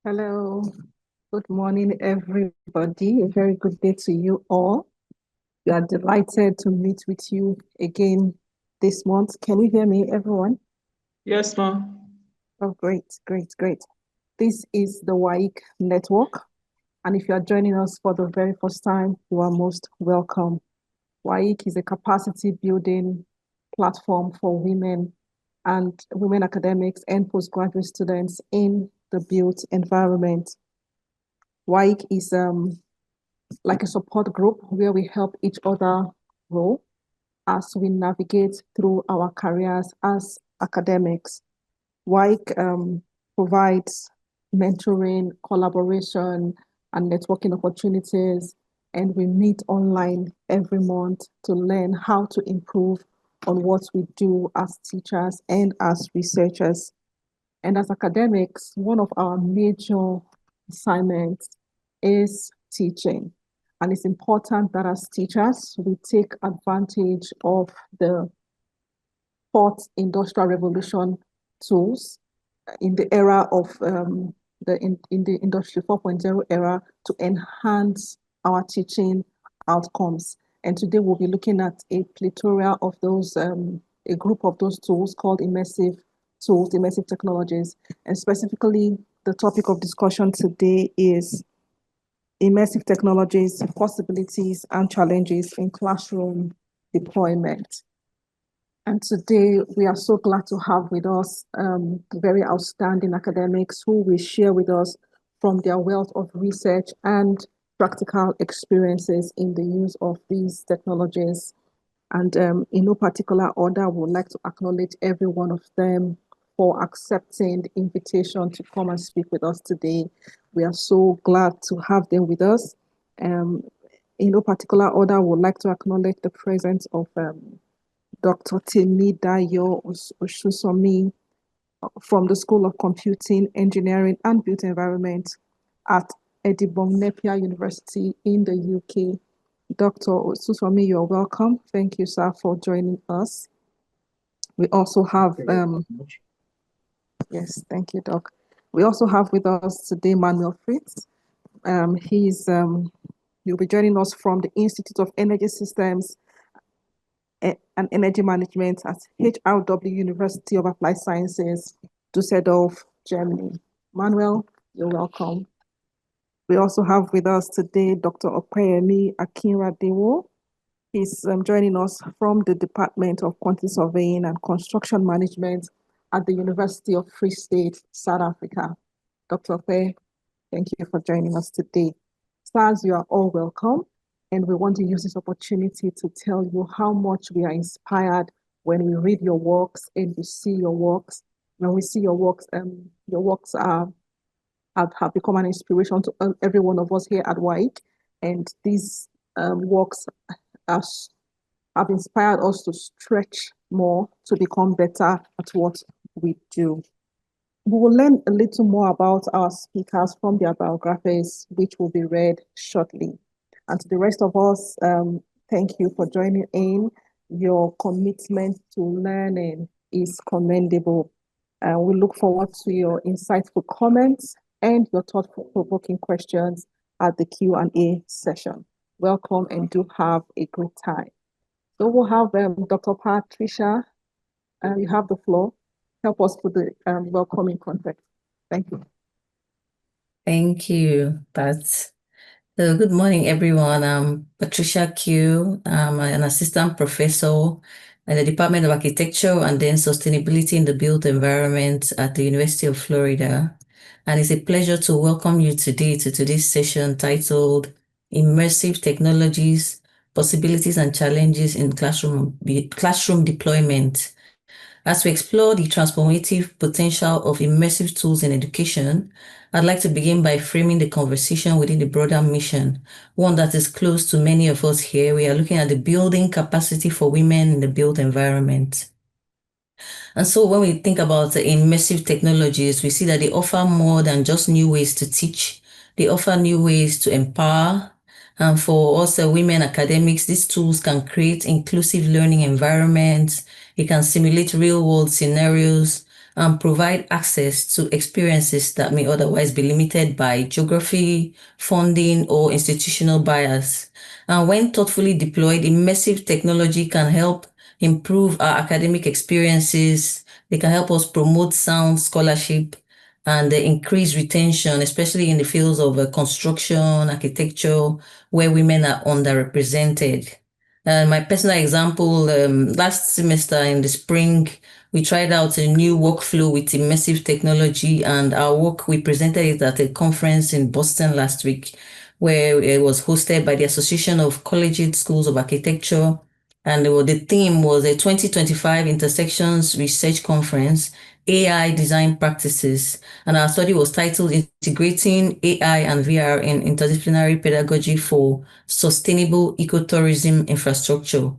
Hello, good morning, everybody. A very good day to you all. We are delighted to meet with you again this month. Can you hear me, everyone? Yes, ma'am. Oh, great, great, great. This is the WAiC network. And if you are joining us for the very first time, you are most welcome. WAiC is a capacity building platform for women and women academics and postgraduate students in the built environment. WAiC is like a support group where we help each other grow as we navigate through our careers as academics. WAiC provides mentoring, collaboration, and networking opportunities, and we meet online every month to learn how to improve on what we do as teachers and as researchers. And as academics, one of our major assignments is teaching. And it's important that as teachers, we take advantage of the fourth industrial revolution tools in the era of in the industry 4.0 era to enhance our teaching outcomes. And today we'll be looking at a plethora of those, a group of those tools called immersive tools, immersive technologies. And specifically, the topic of discussion today is immersive technologies, possibilities and challenges in classroom deployment. And today we are so glad to have with us very outstanding academics who will share with us from their wealth of research and practical experiences in the use of these technologies. And in no particular order, we would like to acknowledge every one of them for accepting the invitation to come and speak with us today. We are so glad to have them with us. In no particular order, we would like to acknowledge the presence of Dr. Timidayo Osusomi from the School of Computing, Engineering and Built Environment at Edinburgh Napier University in the UK. Dr. Osusomi, you're welcome. Thank you, sir, for joining us. We also have, yes, thank you, Doc. We also have with us today Manuel Fritz. He'll be joining us from the Institute of Energy Systems and Energy Management at HRW University of Applied Sciences, Dusseldorf, Germany. Manuel, you're welcome. We also have with us today Dr. Opeyemi Akinradewo. He's joining us from the Department of Quantity Surveying and Construction Management at the University of Free State, South Africa. Dr. Opey, thank you for joining us today. Stars, you are all welcome. And we want to use this opportunity to tell you how much we are inspired when we read your works and we see your works. When we see your works have become an inspiration to every one of us here at WAiC. And these works have inspired us to stretch more to become better at what we do. We will learn a little more about our speakers from their biographies, which will be read shortly. And to the rest of us, thank you for joining in. Your commitment to learning is commendable. We look forward to your insightful comments and your thought-provoking questions at the Q&A session. Welcome and do have a great time. So we'll have Dr. Patricia, you have the floor. Help us with the welcoming context. Thank you. Thank you, Pat. So good morning, everyone. I'm Patricia Q. I'm an assistant professor at the Department of Architecture and then Sustainability in the Built Environment at the University of Florida. And it's a pleasure to welcome you today to today's session titled Immersive Technologies, Possibilities and Challenges in Classroom Deployment. As we explore the transformative potential of immersive tools in education, I'd like to begin by framing the conversation within the broader mission, one that is close to many of us here. We are looking at the building capacity for women in the built environment. And so when we think about immersive technologies, we see that they offer more than just new ways to teach. They offer new ways to empower. And for us women academics, these tools can create inclusive learning environments. It can simulate real-world scenarios and provide access to experiences that may otherwise be limited by geography, funding, or institutional bias. And when thoughtfully deployed, immersive technology can help improve our academic experiences. They can help us promote sound scholarship and increase retention, especially in the fields of construction, architecture, where women are underrepresented. My personal example, last semester in the spring, we tried out a new workflow with immersive technology, and our work, we presented it at a conference in Boston last week, where it was hosted by the Association of Collegiate Schools of Architecture. And the theme was a 2025 Intersections Research Conference, AI Design Practices. And our study was titled Integrating AI and VR in Interdisciplinary Pedagogy for Sustainable Ecotourism Infrastructure.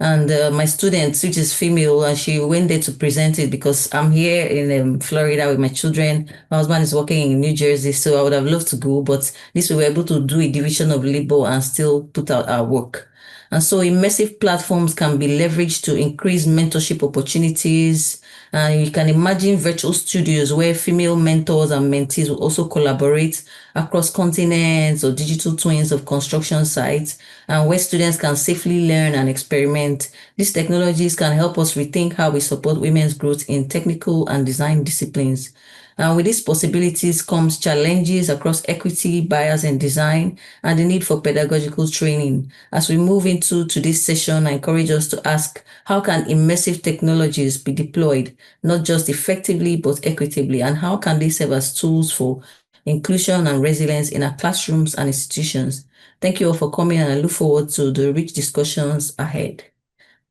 And my student, which is female, and she went there to present it because I'm here in Florida with my children. My husband is working in New Jersey, so I would have loved to go, but this we were able to do a division of labor and still put out our work. And so immersive platforms can be leveraged to increase mentorship opportunities. And you can imagine virtual studios where female mentors and mentees will also collaborate across continents or digital twins of construction sites, and where students can safely learn and experiment. These technologies can help us rethink how we support women's growth in technical and design disciplines. And with these possibilities comes challenges across equity, bias in design, and the need for pedagogical training. As we move into today's session, I encourage us to ask, how can immersive technologies be deployed, not just effectively, but equitably? And how can they serve as tools for inclusion and resilience in our classrooms and institutions? Thank you all for coming, and I look forward to the rich discussions ahead.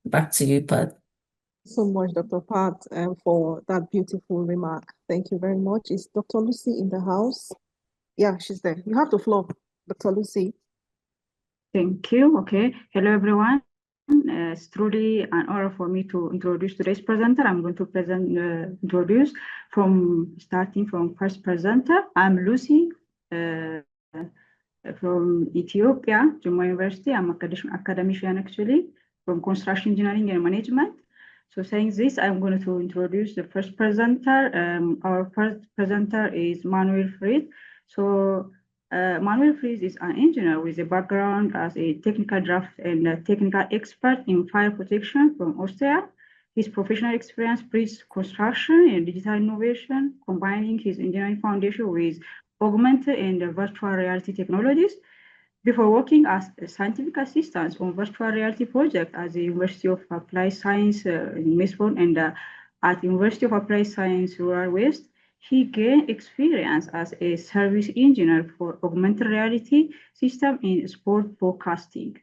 Back to you, Pat. So much, Dr. Pat, for that beautiful remark. Thank you very much. Is Dr. Lucy in the house? Yeah, she's there. You have the floor, Dr. Lucy. Thank you. Okay. Hello, everyone. It's truly an honor for me to introduce today's presenter. I'm going to introduce starting from first presenter. I'm Lucy from Ethiopia, Jumma University. I'm academician actually from construction engineering and management. So saying this, I'm going to introduce the first presenter. Our first presenter is Manuel Fried. So Manuel Fried is an engineer with a background as a technical draft and a technical expert in fire protection from Austria. His professional experience breeds construction and digital innovation, combining his engineering foundation with augmented and virtual reality technologies. Before working as a scientific assistant on virtual reality project at the University of Applied Science in Melbourne and at University of Applied Science Rural West, he gained experience as a service engineer for augmented reality system in sport broadcasting.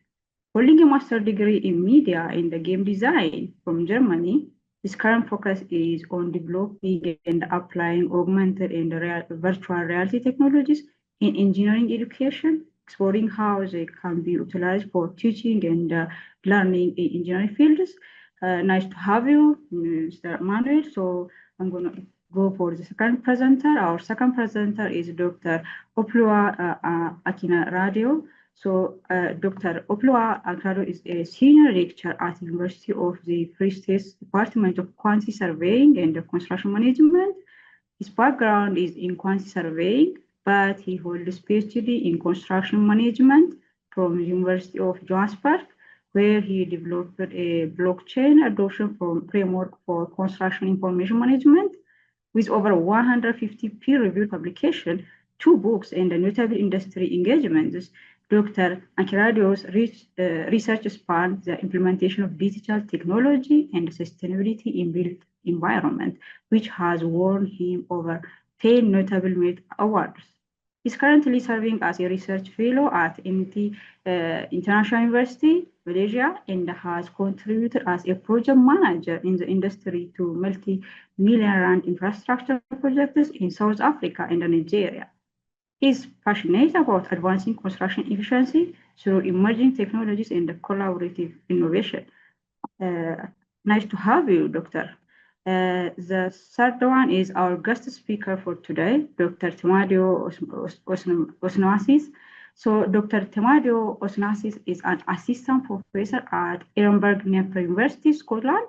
Holding a master's degree in media and game design from Germany, his current focus is on developing and applying augmented and virtual reality technologies in engineering education, exploring how they can be utilized for teaching and learning in engineering fields. Nice to have you, Mr. Manuel. So I'm going to go for the second presenter. Our second presenter is Dr. Oplua Akinaradio. So Dr. Oplua Akinaradio is a senior lecturer at the University of the Free State Department of Quantity Surveying and Construction Management. His background is in quantity surveying, but he holds a PhD in construction management from the University of Johannesburg, where he developed a blockchain adoption framework for construction information management. With over 150 peer-reviewed publications, 2 books, and notable industry engagements, Dr. Akinradio's research spans the implementation of digital technology and sustainability in built environment, which has won him over 10 notable merit awards. He's currently serving as a research fellow at MIT International University, Malaysia, and has contributed as a project manager in the industry to multi-million rand infrastructure projects in South Africa and Nigeria. He's passionate about advancing construction efficiency through emerging technologies and collaborative innovation. Nice to have you, Doctor. The third one is our guest speaker for today, Dr. Temadio Osnoasis. So Dr. Temadio Osnoasis is an assistant professor at Edinburgh University, Scotland.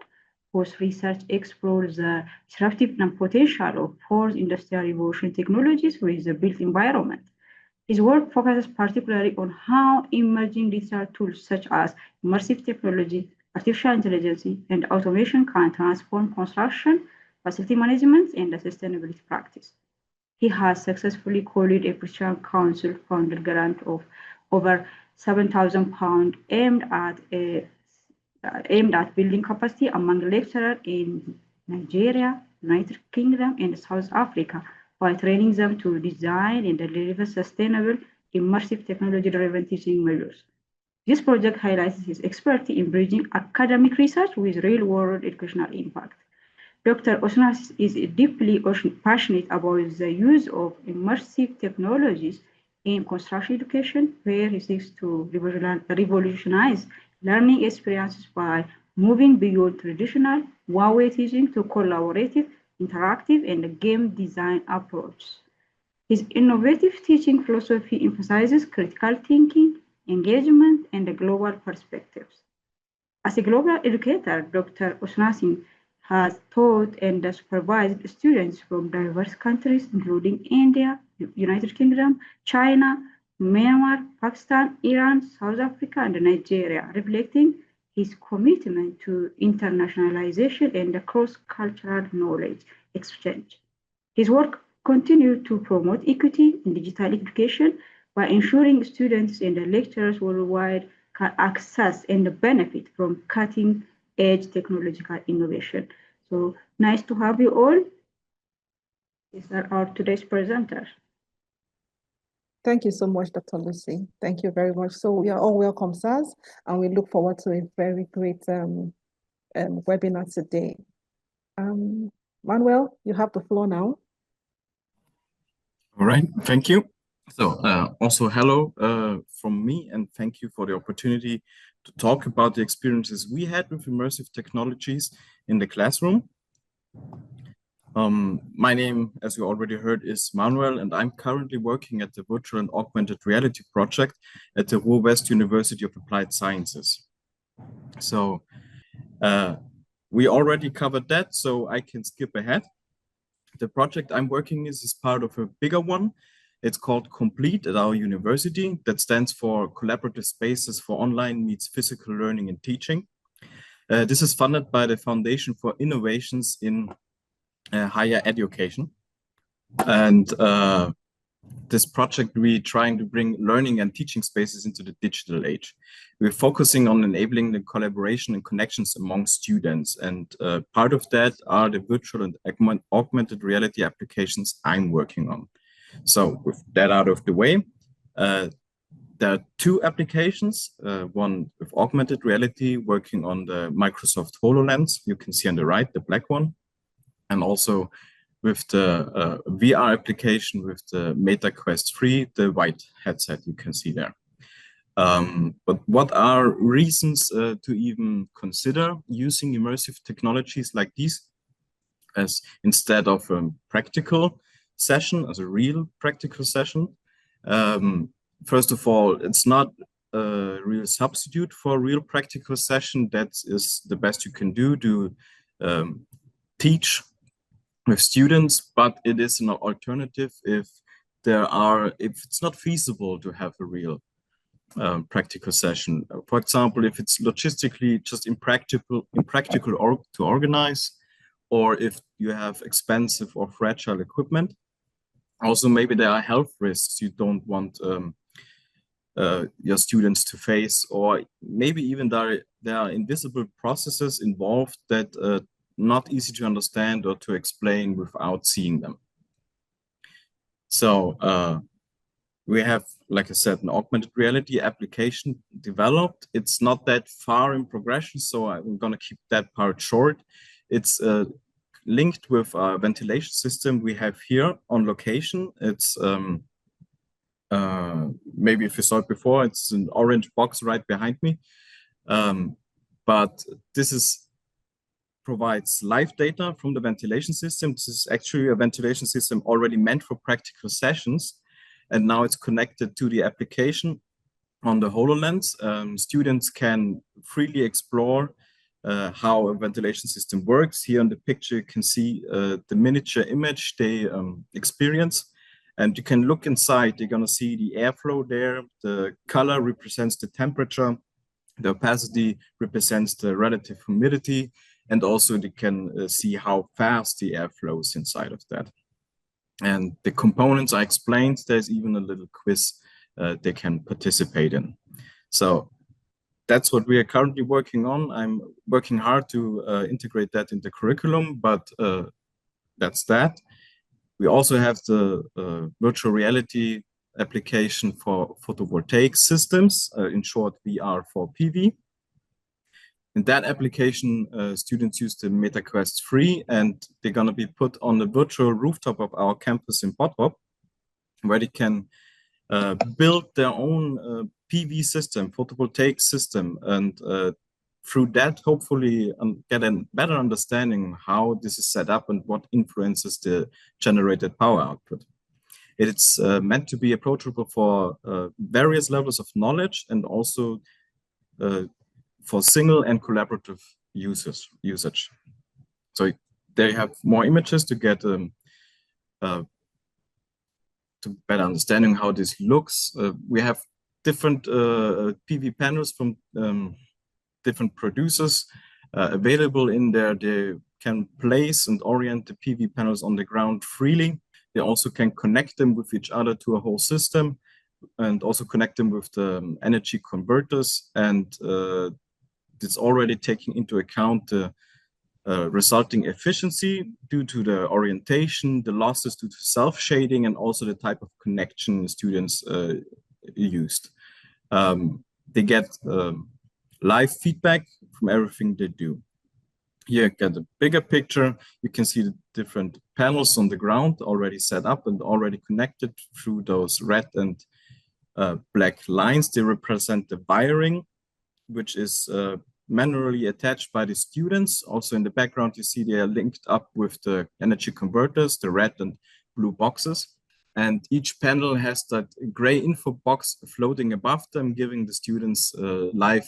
whose research explores the disruptive potential of fourth industrial revolution technologies with the built environment. His work focuses particularly on how emerging digital tools such as immersive technology, artificial intelligence, and automation can transform construction, facility management, and sustainability practice. He has successfully called a British Council funded grant of over £7,000 aimed at building capacity among lecturers in Nigeria, United Kingdom, and South Africa by training them to design and deliver sustainable, immersive technology-driven teaching measures. This project highlights his expertise in bridging academic research with real-world educational impact. Dr. Osnas is deeply passionate about the use of immersive technologies in construction education, where he seeks to revolutionize learning experiences by moving beyond traditional one-way teaching to collaborative, interactive, and game design approaches. His innovative teaching philosophy emphasizes critical thinking, engagement, and global perspectives. As a global educator, Dr. Osnasin has taught and supervised students from diverse countries, including India, United Kingdom, China, Myanmar, Pakistan, Iran, South Africa, and Nigeria, reflecting his commitment to internationalization and cross-cultural knowledge exchange. His work continues to promote equity in digital education by ensuring students and lecturers worldwide can access and benefit from cutting-edge technological innovation. So nice to have you all. These are our today's presenters. Thank you so much, Dr. Lucy. Thank you very much. So we are all welcome, sirs, and we look forward to a very great webinar today. Manuel, you have the floor now. All right, thank you. So also hello from me, and thank you for the opportunity to talk about the experiences we had with immersive technologies in the classroom. My name, as you already heard, is Manuel, and I'm currently working at the Virtual and Augmented Reality project at the West University of Applied Sciences. So we already covered that, so I can skip ahead. The project I'm working is part of a bigger one. It's called Complete at our university. That stands for Collaborative Spaces for Online Meets Physical Learning and Teaching. This is funded by the Foundation for Innovations in Higher Education. And this project, we're trying to bring learning and teaching spaces into the digital age. We're focusing on enabling the collaboration and connections among students. And part of that are the virtual and augmented reality applications I'm working on. So with that out of the way, there are two applications, one with augmented reality working on the Microsoft HoloLens, you can see on the right, the black one, and also with the VR application with the Meta Quest 3, the white headset you can see there. But what are reasons to even consider using immersive technologies like these as instead of a practical session, as a real practical session? First of all, it's not a real substitute for a real practical session. That is the best you can do to teach with students, but it is an alternative if it's not feasible to have a real practical session. For example, if it's logistically just impractical to organize, or if you have expensive or fragile equipment. Also, maybe there are health risks you don't want your students to face, or maybe even there are invisible processes involved that not easy to understand or to explain without seeing them. So we have, like I said, an augmented reality application developed. It's not that far in progression, so I'm going to keep that part short. It's linked with a ventilation system we have here on location. It's maybe if you saw it before, it's an orange box right behind me. But this provides live data from the ventilation system. This is actually a ventilation system already meant for practical sessions. And now it's connected to the application on the HoloLens. Students can freely explore how a ventilation system works. Here on the picture, you can see the miniature image they experience. And you can look inside, you're gonna see the airflow there. The color represents the temperature. The opacity represents the relative humidity. And also you can see how fast the air flows inside of that. And the components I explained, there's even a little quiz they can participate in. So that's what we are currently working on. I'm working hard to integrate that in the curriculum, but that's that. We also have the virtual reality application for photovoltaic systems, in short, VR for PV. In that application, students use the MetaQuest 3, and they're going to be put on the virtual rooftop of our campus in Bottrop, where they can build their own PV system, photovoltaic system, and through that, hopefully get a better understanding how this is set up and what influences the generated power output. It's meant to be approachable for various levels of knowledge and also for single and collaborative usage. So they have more images to get to better understanding how this looks. We have different PV panels from different producers available in there. They can place and orient the PV panels on the ground freely. They also can connect them with each other to a whole system and also connect them with the energy converters. And it's already taking into account the resulting efficiency due to the orientation, the losses due to self-shading, and also the type of connection students used. They get live feedback from everything they do. Here you get a bigger picture. You can see the different panels on the ground already set up and already connected through those red and black lines. They represent the wiring, which is manually attached by the students. Also in the background, you see they are linked up with the energy converters, the red and blue boxes. And each panel has that gray info box floating above them, giving the students live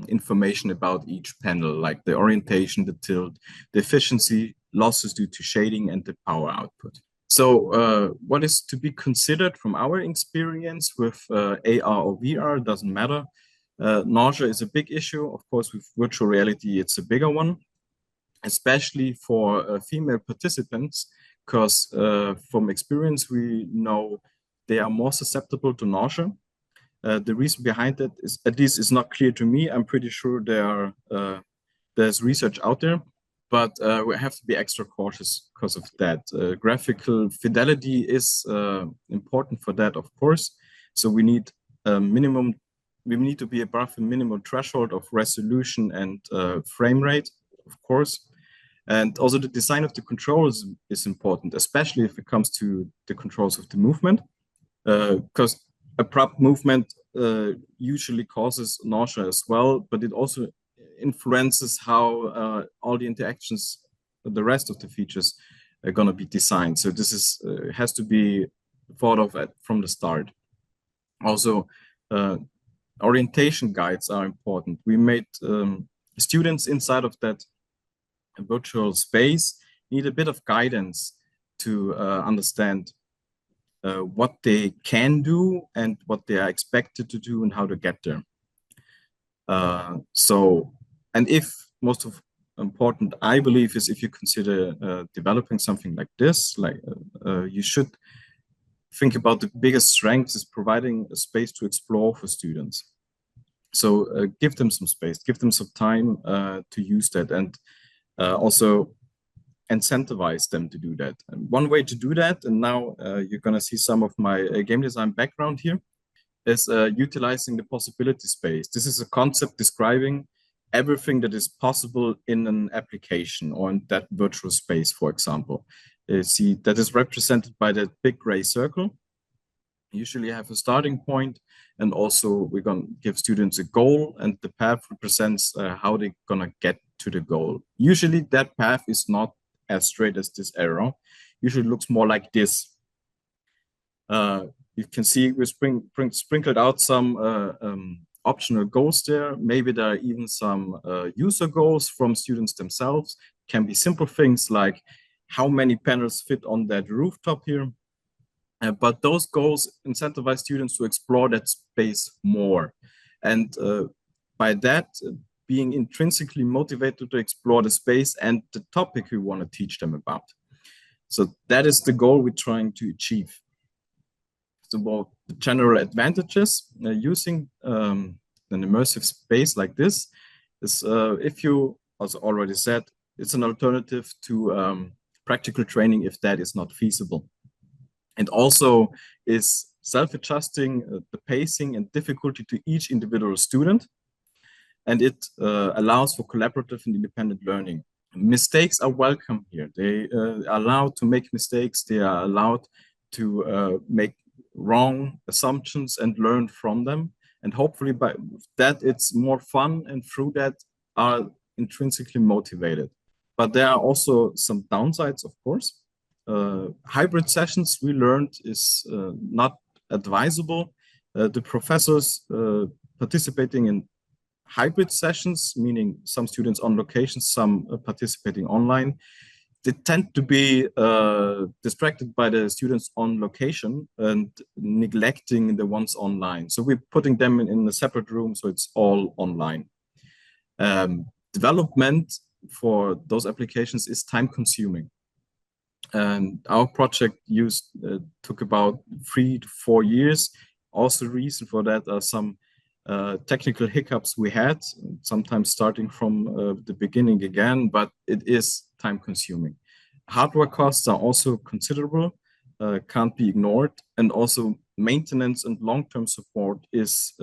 information about each panel, like the orientation, the tilt, the efficiency, losses due to shading, and the power output. So what is to be considered from our experience with AR or VR, doesn't matter. Nausea is a big issue. Of course, with virtual reality, it's a bigger one, especially for female participants, because from experience, we know they are more susceptible to nausea. The reason behind that is, at least it's not clear to me. I'm pretty sure there's research out there, but we have to be extra cautious because of that. Graphical fidelity is important for that, of course. So we need minimum. We need to be above a minimum threshold of resolution and frame rate, of course. And also the design of the controls is important, especially if it comes to the controls of the movement, because abrupt movement usually causes nausea as well, but it also influences how all the interactions, the rest of the features are going to be designed. So this is has to be thought of from the start. Also, orientation guides are important. We made students inside of that virtual space need a bit of guidance to understand what they can do and what they are expected to do and how to get there. And if most of important, I believe, is if you consider developing something like this, like you should think about the biggest strengths is providing a space to explore for students. So give them some space, give them some time to use that, and also incentivize them to do that. And one way to do that, and now you're going to see some of my game design background here, is utilizing the possibility space. This is a concept describing everything that is possible in an application or in that virtual space, for example. See, that is represented by that big gray circle. Usually have a starting point, and also we're going to give students a goal, and the path represents how they're going to get to the goal. Usually that path is not as straight as this arrow. Usually looks more like this. You can see we sprinkled out some optional goals there. Maybe there are even some user goals from students themselves. Can be simple things like how many panels fit on that rooftop here. But those goals incentivize students to explore that space more. And by that, being intrinsically motivated to explore the space and the topic we want to teach them about. So that is the goal we're trying to achieve. So about the general advantages using an immersive space like this is, if you also already said, it's an alternative to practical training if that is not feasible. And also is self-adjusting the pacing and difficulty to each individual student. And it allows for collaborative and independent learning. Mistakes are welcome here. They are allowed to make mistakes. They are allowed to make wrong assumptions and learn from them. And hopefully by that, it's more fun, and through that are intrinsically motivated. But there are also some downsides, of course. Hybrid sessions, we learned, is not advisable. The professors participating in hybrid sessions, meaning some students on location, some participating online, they tend to be distracted by the students on location and neglecting the ones online. So we're putting them in a separate room, so it's all online. Development for those applications is time consuming. And our project took about 3 to 4 years. Also, the reason for that are some technical hiccups we had, sometimes starting from the beginning again, but it is time consuming. Hardware costs are also considerable, can't be ignored. And also maintenance and long-term support is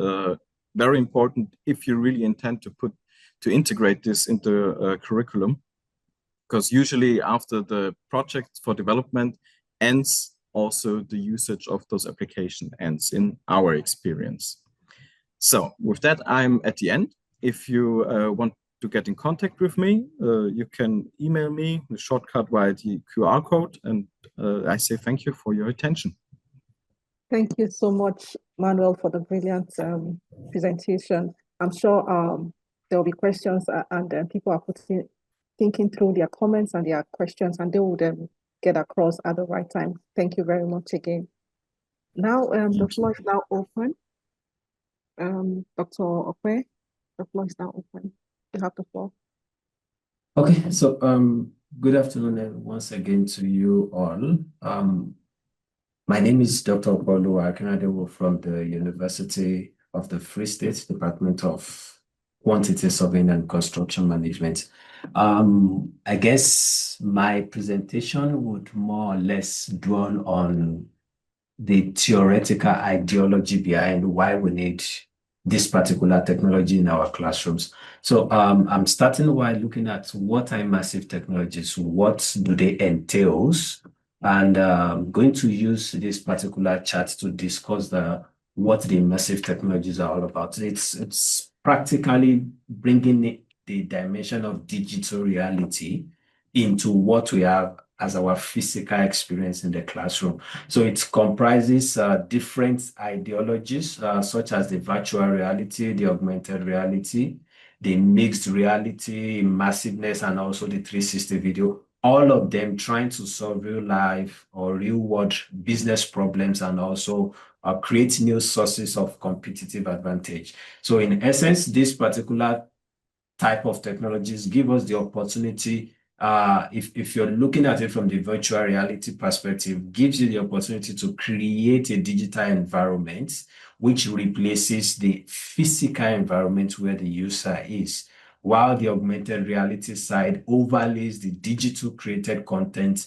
very important if you really intend to integrate this into a curriculum. Because usually after the project for development ends, also the usage of those applications ends in our experience. So with that, I'm at the end. If you want to get in contact with me, you can email me the shortcut via the QR code. And I say thank you for your attention. Thank you so much, Manuel, for the brilliant presentation. I'm sure there will be questions and people are thinking through their comments and their questions, and they will then get across at the right time. Thank you very much again. Now, the floor is now open. Dr. Okwe, the floor is now open. You have the floor. Okay, so good afternoon and once again to you all. My name is Dr. Okwe from the University of the Free State, Department of Quantity Surveying and Construction Management. I guess my presentation would more or less dwell on the theoretical ideology behind why we need this particular technology in our classrooms. So I'm starting by looking at what are immersive technologies, what do they entail, and I'm going to use this particular chart to discuss what the immersive technologies are all about. It's practically bringing the dimension of digital reality into what we have as our physical experience in the classroom. So it comprises different ideologies, such as the virtual reality, the augmented reality, the mixed reality, immersiveness, and also the 360 video, all of them trying to solve real life or real world business problems and also create new sources of competitive advantage. So in essence, this particular type of technologies give us the opportunity, if you're looking at it from the virtual reality perspective, gives you the opportunity to create a digital environment which replaces the physical environment where the user is, while the augmented reality side overlays the digital created content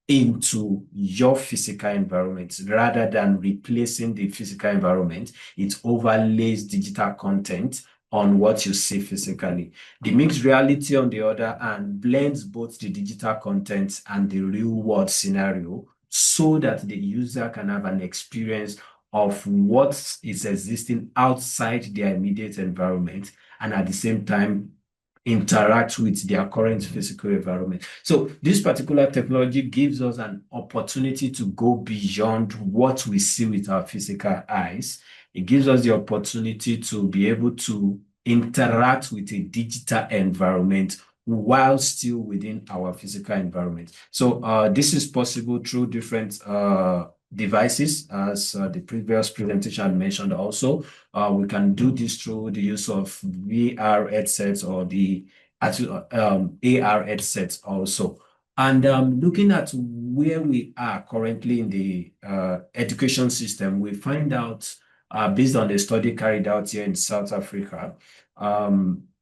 into your physical environment. Rather than replacing the physical environment, it overlays digital content on what you see physically. The mixed reality, on the other hand, blends both the digital content and the real world scenario so that the user can have an experience of what is existing outside their immediate environment and at the same time interact with their current physical environment. So this particular technology gives us an opportunity to go beyond what we see with our physical eyes It gives us the opportunity to be able to interact with a digital environment while still within our physical environment. So this is possible through different devices, as the previous presentation mentioned also. We can do this through the use of VR headsets or the AR headsets also. And looking at where we are currently in the education system, we find out, based on the study carried out here in South Africa,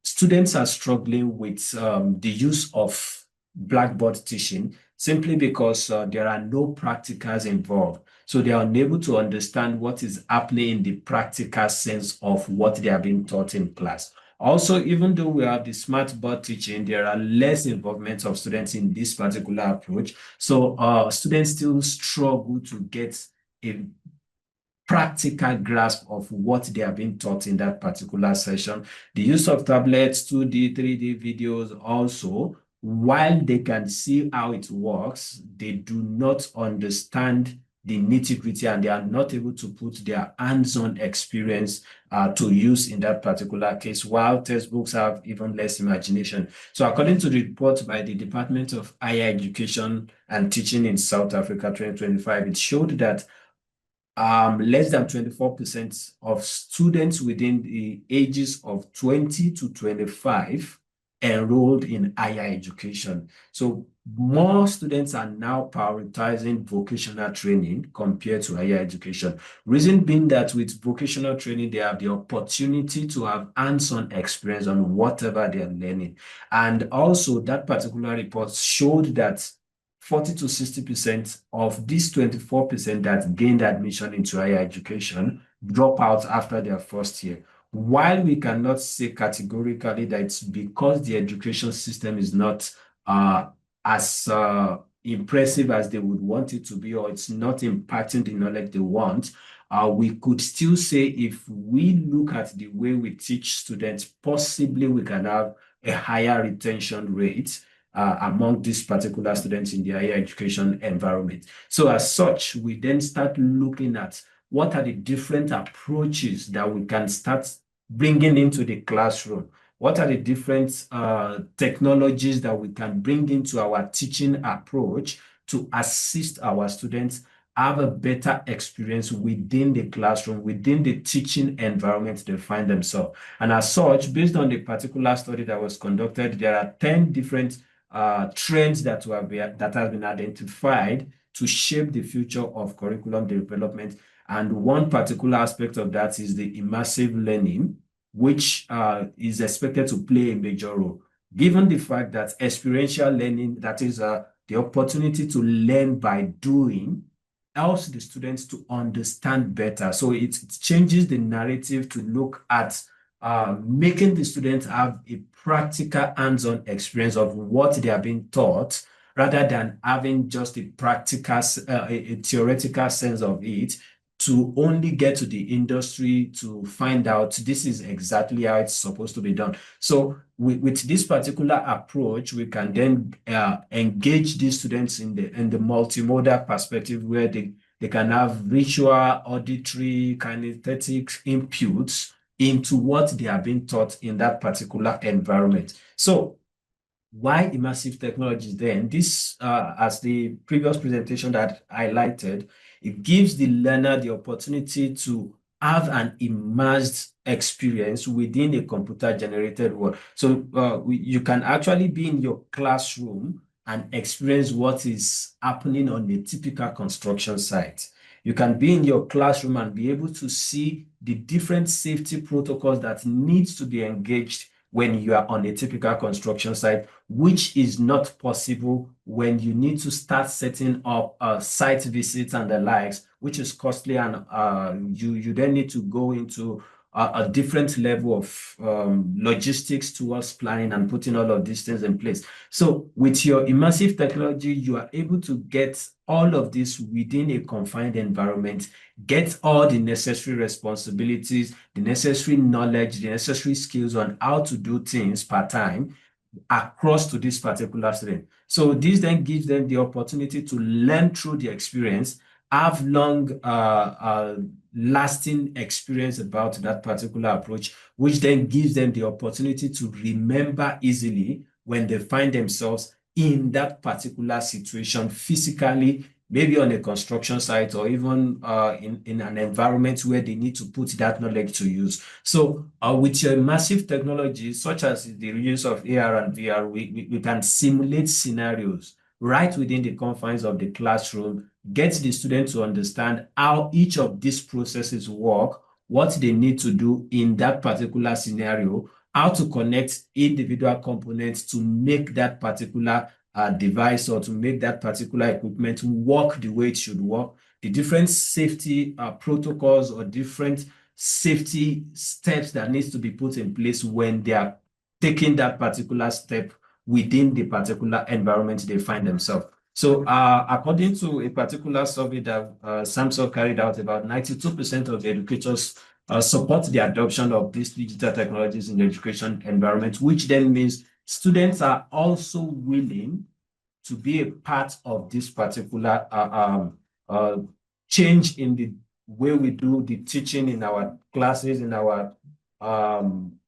students are struggling with the use of blackboard teaching simply because there are no practicals involved. So they are unable to understand what is happening in the practical sense of what they are being taught in class. Also, even though we have the smart board teaching, there are less involvement of students in this particular approach. So students still struggle to get a practical grasp of what they are being taught in that particular session. The use of tablets, 2D, 3D videos also, while they can see how it works, they do not understand the nitty-gritty and they are not able to put their hands-on experience to use in that particular case, while textbooks have even less imagination. So according to the report by the Department of Higher Education and Teaching in South Africa 2025, it showed that less than 24% of students within the ages of 20 to 25 enrolled in higher education. So more students are now prioritizing vocational training compared to higher education. Reason being that with vocational training, they have the opportunity to have hands-on experience on whatever they are learning. And also that particular report showed that 40 to 60% of these 24% that gained admission into higher education drop out after their first year. While we cannot say categorically that it's because the education system is not as impressive as they would want it to be, or it's not impacting the knowledge they want, we could still say if we look at the way we teach students, possibly we can have a higher retention rate among these particular students in the higher education environment. So as such, we then start looking at what are the different approaches that we can start bringing into the classroom. What are the different technologies that we can bring into our teaching approach to assist our students have a better experience within the classroom, within the teaching environment they find themselves. And as such, based on the particular study that was conducted, there are 10 different trends that have been identified to shape the future of curriculum development. And one particular aspect of that is the immersive learning, which is expected to play a major role. Given the fact that experiential learning, that is the opportunity to learn by doing, helps the students to understand better. So it changes the narrative to look at making the students have a practical hands-on experience of what they are being taught, rather than having just a practical, a theoretical sense of it, to only get to the industry to find out this is exactly how it's supposed to be done. So with this particular approach, we can then engage these students in the multimodal perspective, where they can have visual, auditory, kinesthetic inputs into what they are being taught in that particular environment. So why immersive technologies then? This, as the previous presentation that I highlighted, it gives the learner the opportunity to have an immersed experience within a computer-generated world. So you can actually be in your classroom and experience what is happening on a typical construction site. You can be in your classroom and be able to see the different safety protocols that needs to be engaged when you are on a typical construction site, which is not possible when you need to start setting up site visits and the likes, which is costly, and you then need to go into a different level of logistics towards planning and putting all of these things in place. So with your immersive technology, you are able to get all of this within a confined environment, get all the necessary responsibilities, the necessary knowledge, the necessary skills on how to do things part time across to this particular student. So this then gives them the opportunity to learn through the experience have long lasting experience about that particular approach, which then gives them the opportunity to remember easily when they find themselves in that particular situation physically, maybe on a construction site or even in an environment where they need to put that knowledge to use. So with your immersive technologies, such as the use of AR and VR, we can simulate scenarios right within the confines of the classroom, get the student to understand how each of these processes work, what they need to do in that particular scenario, how to connect individual components to make that particular device or to make that particular equipment work the way it should work, the different safety protocols or different safety steps that needs to be put in place when they are taking that particular step within the particular environment they find themselves. So according to a particular survey that Samsung carried out, about 92% of the educators support the adoption of these digital technologies in the education environment, which then means students are also willing to be a part of this particular change in the way we do the teaching in our classes, in our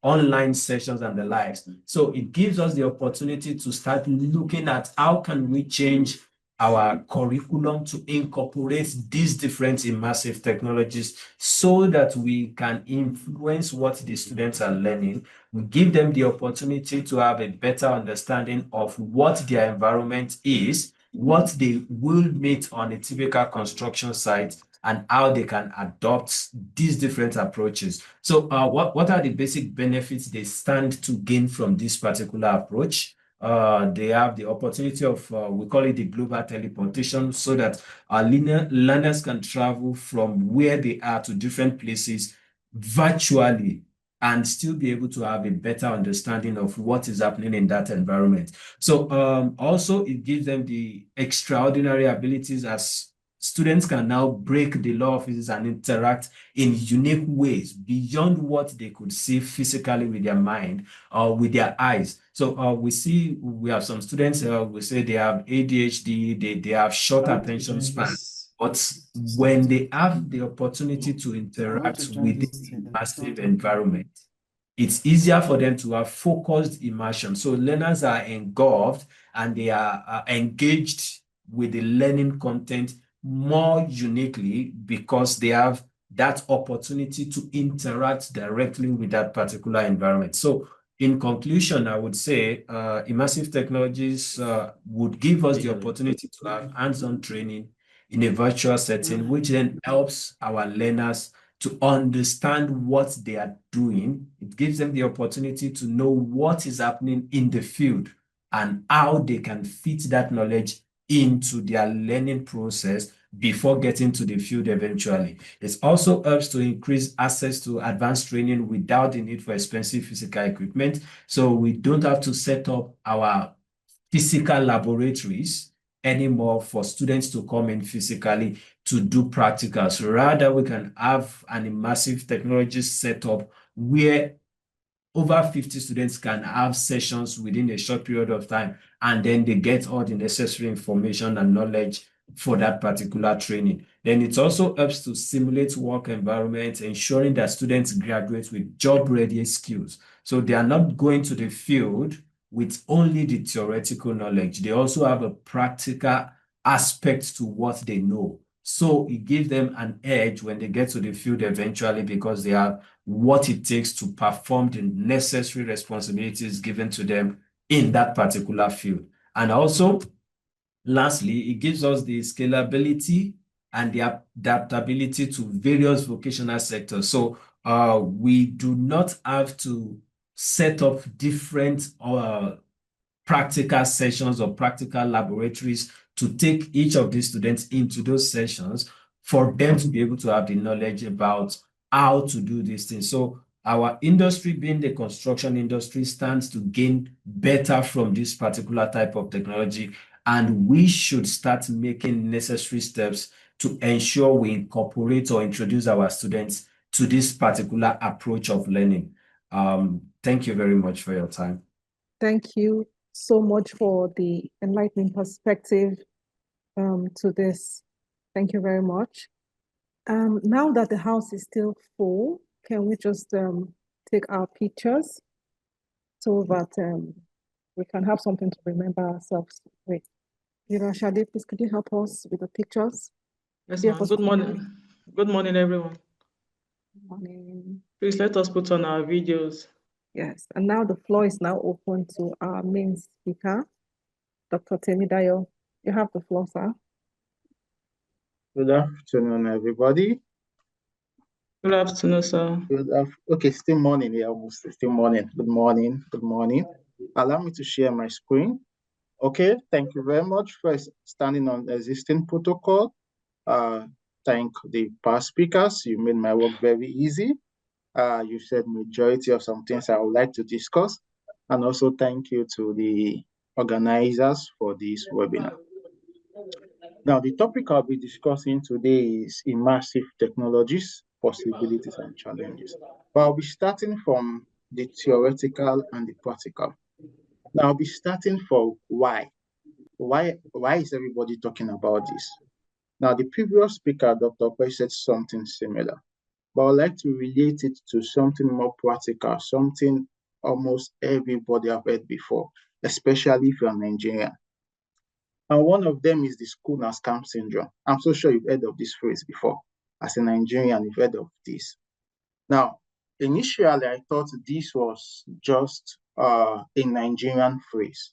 online sessions and the likes. So it gives us the opportunity to start looking at how can we change our curriculum to incorporate these different immersive technologies so that we can influence what the students are learning. We give them the opportunity to have a better understanding of what their environment is, what they will meet on a typical construction site, and how they can adopt these different approaches. So what are the basic benefits they stand to gain from this particular approach? They have the opportunity of, we call it the global teleportation, so that our learners can travel from where they are to different places virtually and still be able to have a better understanding of what is happening in that environment. So also it gives them the extraordinary abilities as students can now break the law of physics and interact in unique ways beyond what they could see physically with their mind or with their eyes. So we have some students, we say they have ADHD, they have short attention span. But when they have the opportunity to interact with the immersive environment, it's easier for them to have focused immersion. So learners are engulfed and they are engaged with the learning content more uniquely because they have that opportunity to interact directly with that particular environment. So in conclusion, I would say immersive technologies would give us the opportunity to have hands-on training in a virtual setting, which then helps our learners to understand what they are doing. It gives them the opportunity to know what is happening in the field and how they can fit that knowledge into their learning process before getting to the field eventually. It also helps to increase access to advanced training without the need for expensive physical equipment. So we don't have to set up our physical laboratories anymore for students to come in physically to do practicals. Rather, we can have an immersive technology setup where over 50 students can have sessions within a short period of time, and then they get all the necessary information and knowledge for that particular training. Then it also helps to simulate work environments, ensuring that students graduate with job-ready skills. So they are not going to the field with only the theoretical knowledge. They also have a practical aspect to what they know. So it gives them an edge when they get to the field eventually because they have what it takes to perform the necessary responsibilities given to them in that particular field. And also, lastly, it gives us the scalability and the adaptability to various vocational sectors. So we do not have to set up different practical sessions or practical laboratories to take each of these students into those sessions for them to be able to have the knowledge about how to do these things. So our industry, being the construction industry, stands to gain better from this particular type of technology, and we should start making necessary steps to ensure we incorporate or introduce our students to this particular approach of learning. Thank you very much for your time. Thank you so much for the enlightening perspective to this. Thank you very much. Now that the house is still full, can we just take our pictures so that we can have something to remember ourselves with? Shade, please, could you help us with the pictures? Yes, Dear ma'am. Good morning. Good morning, everyone. Good morning. Please let us put on our videos. Yes, and now the floor is now open to our main speaker, Dr. Temidayo. You have the floor, sir. Good afternoon, everybody. Good afternoon, sir. Okay, still morning here, almost still morning. Good morning. Good morning. Allow me to share my screen. Okay, thank you very much for standing on the existing protocol. Thank the past speakers. You made my work very easy. You said majority of some things I would like to discuss. And also thank you to the organizers for this webinar. Now, the topic I'll be discussing today is immersive technologies, possibilities, and challenges. But I'll be starting from the theoretical and the practical. Now, I'll be starting for why. Why is everybody talking about this? Now, the previous speaker, Dr. Pei, said something similar, but I'd like to relate it to something more practical, something almost everybody have heard before, especially if you're Nigerian. And one of them is the school and scam syndrome. I'm so sure you've heard of this phrase before. As a Nigerian, you've heard of this. Now, initially, I thought this was just a Nigerian phrase.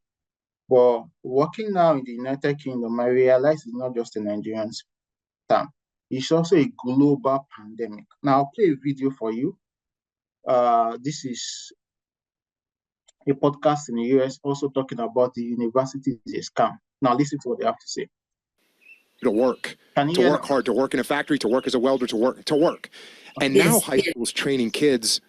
But working now in the United Kingdom, I realized it's not just a Nigerian term. It's also a global pandemic. Now, I'll play a video for you. This is a podcast in the US also talking about the university is a scam. Now, listen to what they have to say. To work hard, to work in a factory, to work as a welder, to work. And Yes. now high school is training kids,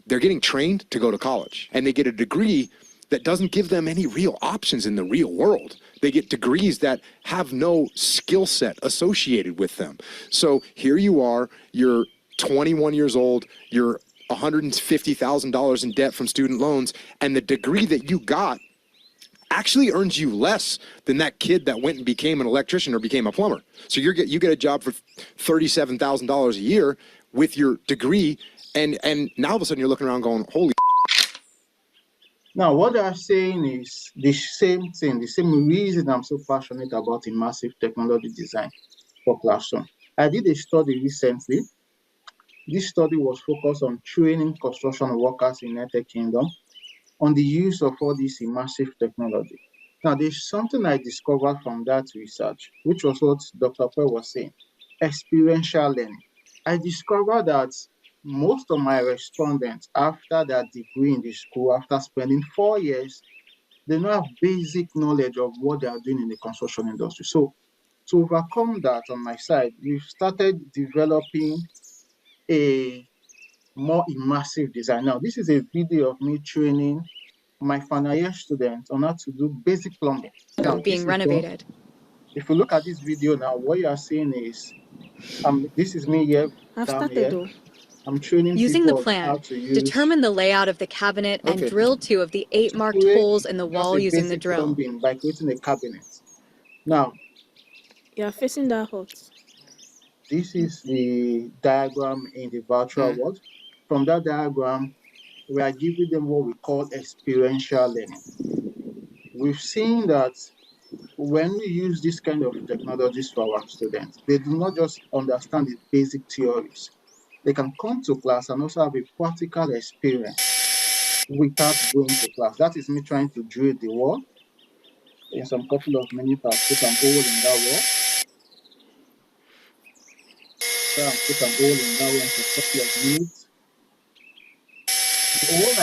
they're getting trained to go to college, and they get a degree that doesn't give them any real options in the real world. They get degrees that have no skill set associated with them. So here you are, you're 21 years old, you're $150,000 in debt from student loans, and the degree that you got actually earns you less than that kid that went and became an electrician or became a plumber. So you get a job for $37,000 a year with your degree, and now all of a sudden you're looking around going, holy. Now, what I'm saying is the same thing, the same reason I'm so passionate about immersive technology design for classroom. I did a study recently. This study was focused on training construction workers in the United Kingdom on the use of all this immersive technology. Now, there's something I discovered from that research, which was what Dr. Pei was saying, experiential learning. I discovered that most of my respondents, after their degree in the school, after spending 4 years, they don't have basic knowledge of what they are doing in the construction industry. So to overcome that on my side, we've started developing a more immersive design. Now, this is a video of me training my final year students on how to do basic plumbing. Now, being renovated. If you look at this video now, what you are seeing is, this is me here. I'm training Using the people on how plan, to use. determine the layout of the cabinet and drill 2 of the 8 marked holes in the wall using the drill. Plumbing by creating a cabinet. Now, you're facing that hot. This is the diagram in the virtual world. From that diagram, we are giving them what we call experiential learning. We've seen that when we use this kind of technologies for our students, they do not just understand the basic theories. They can come to class and also have a practical experience without going to class. That is me trying to drill the wall. In some couple of minutes, I'll put an hole in that wall. So I'll put an hole in that wall for a couple of minutes. The whole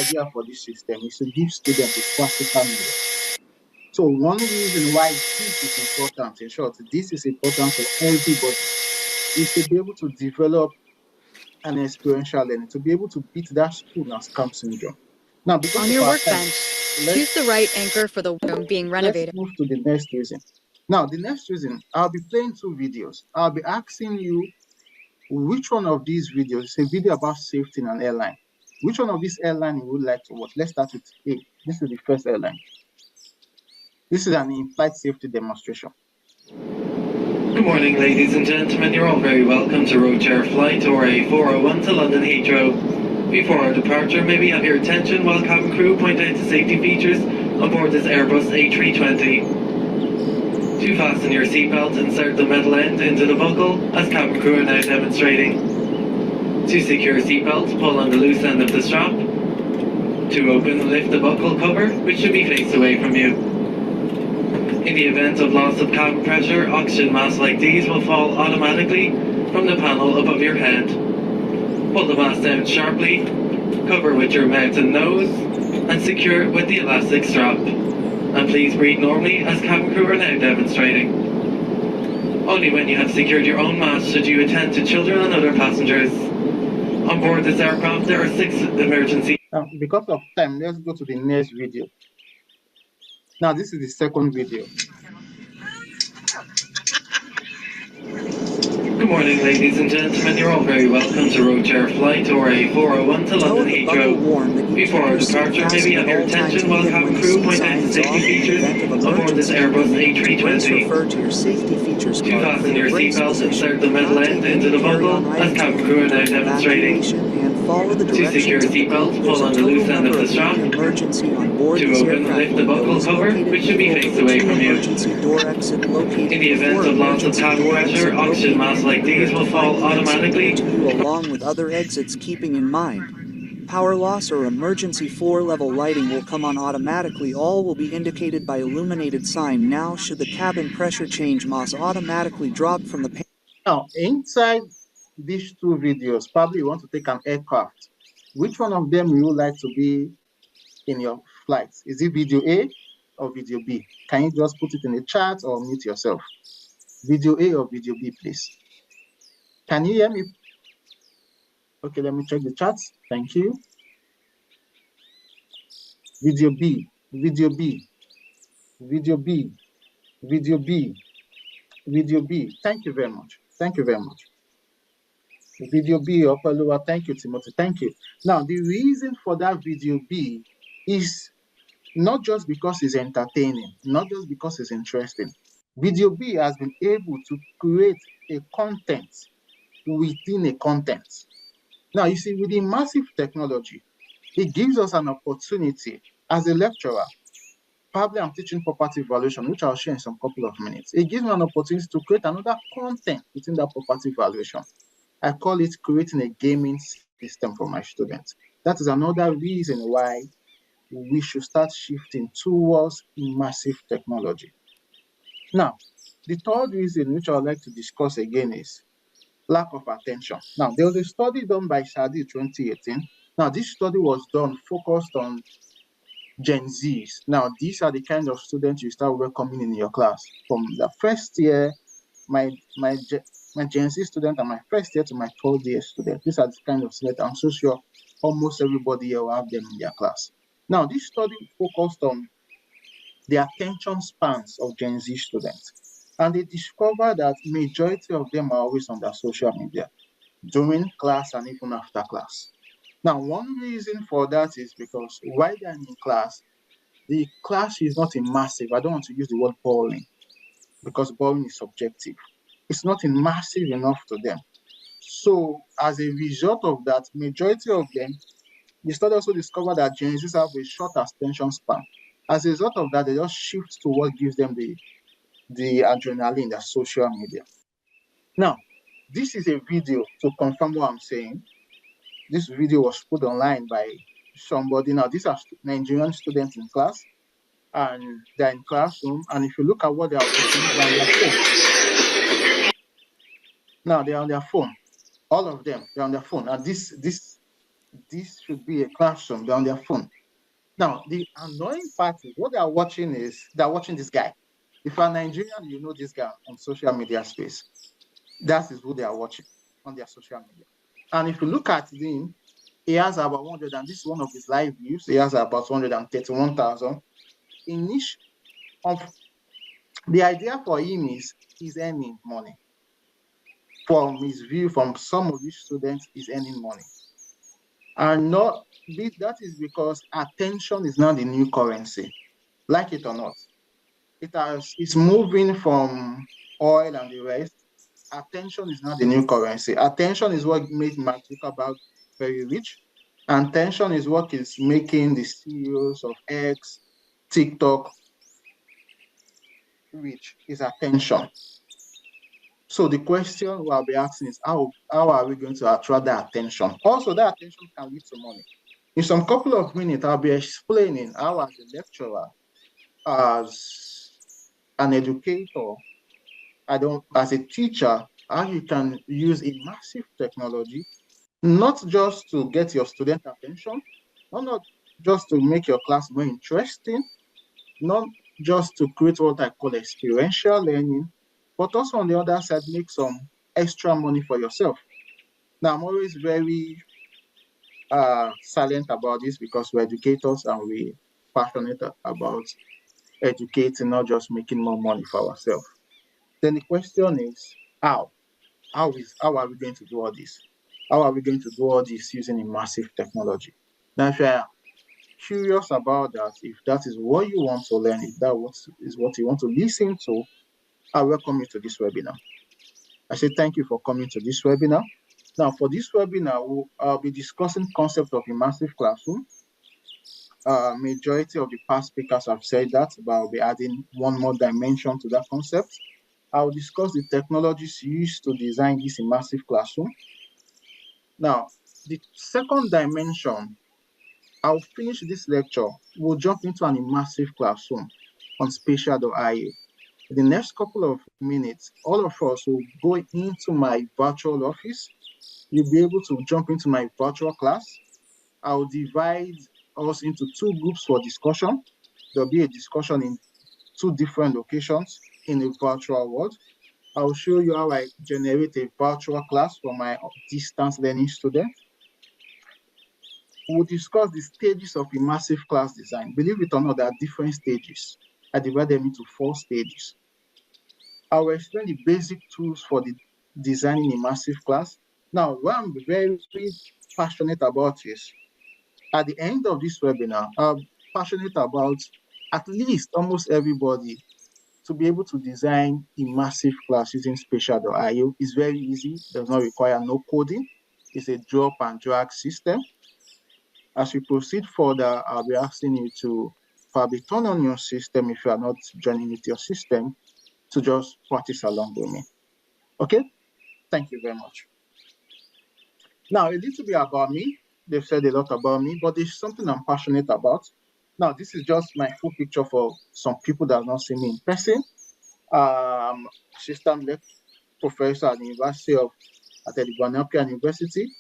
idea for this system is to give students a practical knowledge. So one reason why this is important, in short, this is important for everybody, is to be able to develop an experiential learning, to be able to beat that school and scam syndrome. Now, because on your workbench, choose the right anchor for the room being renovated. Let's move to the next reason. Now, the next reason, I'll be playing 2 videos. I'll be asking you which one of these videos is a video about safety in an airline. Which one of these airlines you would like to watch? Let's start with A. This is the first airline. This is an in-flight safety demonstration. Good morning, ladies and gentlemen. You're all very welcome to Roadchair Flight or a 401 to London Heathrow. Before our departure, may we have your attention while cabin crew point out the safety features on board this Airbus A320. To fasten your seatbelt, insert the metal end into the buckle, as cabin crew are now demonstrating. To secure seatbelt, pull on the loose end of the strap. To open, lift the buckle cover, which should be faced away from you. In the event of loss of cabin pressure, oxygen masks like these will fall automatically from the panel above your head. Pull the mask down sharply, cover with your mouth and nose, and secure it with the elastic strap. And please breathe normally, as cabin crew are now demonstrating. Only when you have secured your own mask should you attend to children and other passengers. On board this aircraft, there are 6 emergency... Because of time, let's go to the next video. Now, this is the second video. Good morning, ladies and gentlemen. You're all very welcome to Roadchair Flight or a 401 to London Heathrow. Before our departure, may we have your attention while cabin crew point out the safety features on board this Airbus A320. To fasten your seatbelt, insert the metal end into the buckle, as cabin crew are now demonstrating. To secure seatbelt, pull on the loose end of the strap. To open, lift the buckle cover, which should be faced away from you. In the event of loss of cabin pressure, oxygen masks like these will fall automatically, along with other exits, keeping in mind power loss or emergency floor-level lighting will come on automatically. All will be indicated by illuminated sign. Now, should the cabin pressure change, must automatically drop from the... Now, inside these 2 videos, probably you want to take an aircraft. Which one of them you would like to be in your flights? Is it video A or video B? Can you just put it in the chat or mute yourself? Video A or video B, please? Can you hear me? Okay, let me check the chat. Thank you. Video B, video B, video B, video B, video B. Thank you very much. Thank you very much. Video B, Opalua. Thank you, Timothy. Thank you. Now, the reason for that video B is not just because it's entertaining, not just because it's interesting. Video B has been able to create a content within a content. Now, you see, with immersive technology, it gives us an opportunity as a lecturer. Probably I'm teaching property valuation, which I'll share in some couple of minutes. It gives me an opportunity to create another content within that property valuation. I call it creating a gaming system for my students. That is another reason why we should start shifting towards immersive technology. Now, the third reason which I would like to discuss again is lack of attention. Now, there was a study done by Shadi 2018. Now, this study was done focused on Gen Zs. Now, these are the kind of students you start welcoming in your class. From the first year, my Gen Z student and my first year to my third year student. These are the kind of students I'm so sure almost everybody here will have them in their class. Now, this study focused on the attention spans of Gen Z students. And they discovered that majority of them are always on their social media during class and even after class. Now, one reason for that is because while they're in class, the class is not immersive. I don't want to use the word boring because boring is subjective. It's not immersive enough to them. So as a result of that, majority of them, the study also discovered that Gen Zs have a short attention span. As a result of that, they just shift to what gives them the adrenaline, the social media. Now, this is a video to confirm what I'm saying. This video was put online by somebody. Now, these are Nigerian students in class, and they're in classroom. And if you look at what they are watching, they're on their phone. Now, they're on their phone. All of them, they're on their phone. And this should be a classroom. They're on their phone. Now, the annoying part is what they're watching this guy. If you're Nigerian, you know this guy on social media space. That is who they are watching on their social media. And if you look at him, he has about 100, and this is one of his live views. He has about 131,000. In each of the idea for him is he's earning money. From his view, from some of these students, he's earning money. And that is because attention is now the new currency, like it or not. It's moving from oil and the rest, attention is not the new currency. Attention is what made Mark Zuckerberg very rich. And attention is what is making the CEOs of X, TikTok rich, is attention. So the question we'll be asking is how are we going to attract that attention? Also, that attention can lead to money. In some couple of minutes, I'll be explaining how, as a lecturer, as an educator, as a teacher, how you can use immersive technology, not just to get your student attention, not just to make your class more interesting, not just to create what I call experiential learning, but also on the other side, make some extra money for yourself. Now, I'm always very silent about this because we're educators and we're passionate about educating, not just making more money for ourselves. Then the question is, how? How are we going to do all this? How are we going to do all this using immersive technology? Now, if you're curious about that, if that is what you want to learn, if that is what you want to listen to, I welcome you to this webinar. I say thank you for coming to this webinar. Now, for this webinar, I'll be discussing concept of immersive classroom. Majority of the past speakers have said that, but I'll be adding one more dimension to that concept. I'll discuss the technologies used to design this immersive classroom. Now, the second dimension, I'll finish this lecture. We'll jump into an immersive classroom on spatial.io. In the next couple of minutes, all of us will go into my virtual office. You'll be able to jump into my virtual class. I'll divide us into two groups for discussion. There'll be a discussion in two different locations in a virtual world. I'll show you how I generate a virtual class for my distance learning students. We'll discuss the stages of immersive class design. Believe it or not, there are different stages. I divide them into 4 stages. I will explain the basic tools for the designing immersive class. Now, what I'm very passionate about is, at the end of this webinar, I'm passionate about at least almost everybody to be able to design immersive class using spatial.io. It's very easy, does not require no coding. It's a drop and drag system. As we proceed further, I'll be asking you to probably turn on your system if you are not joining with your system, to just practice along with me. Okay? Thank you very much. Now, a little bit about me. They've said a lot about me, but there's something I'm passionate about. Now, this is just my full picture for some people that have not seen me in person. Assistant professor at the University of Edinburgh University.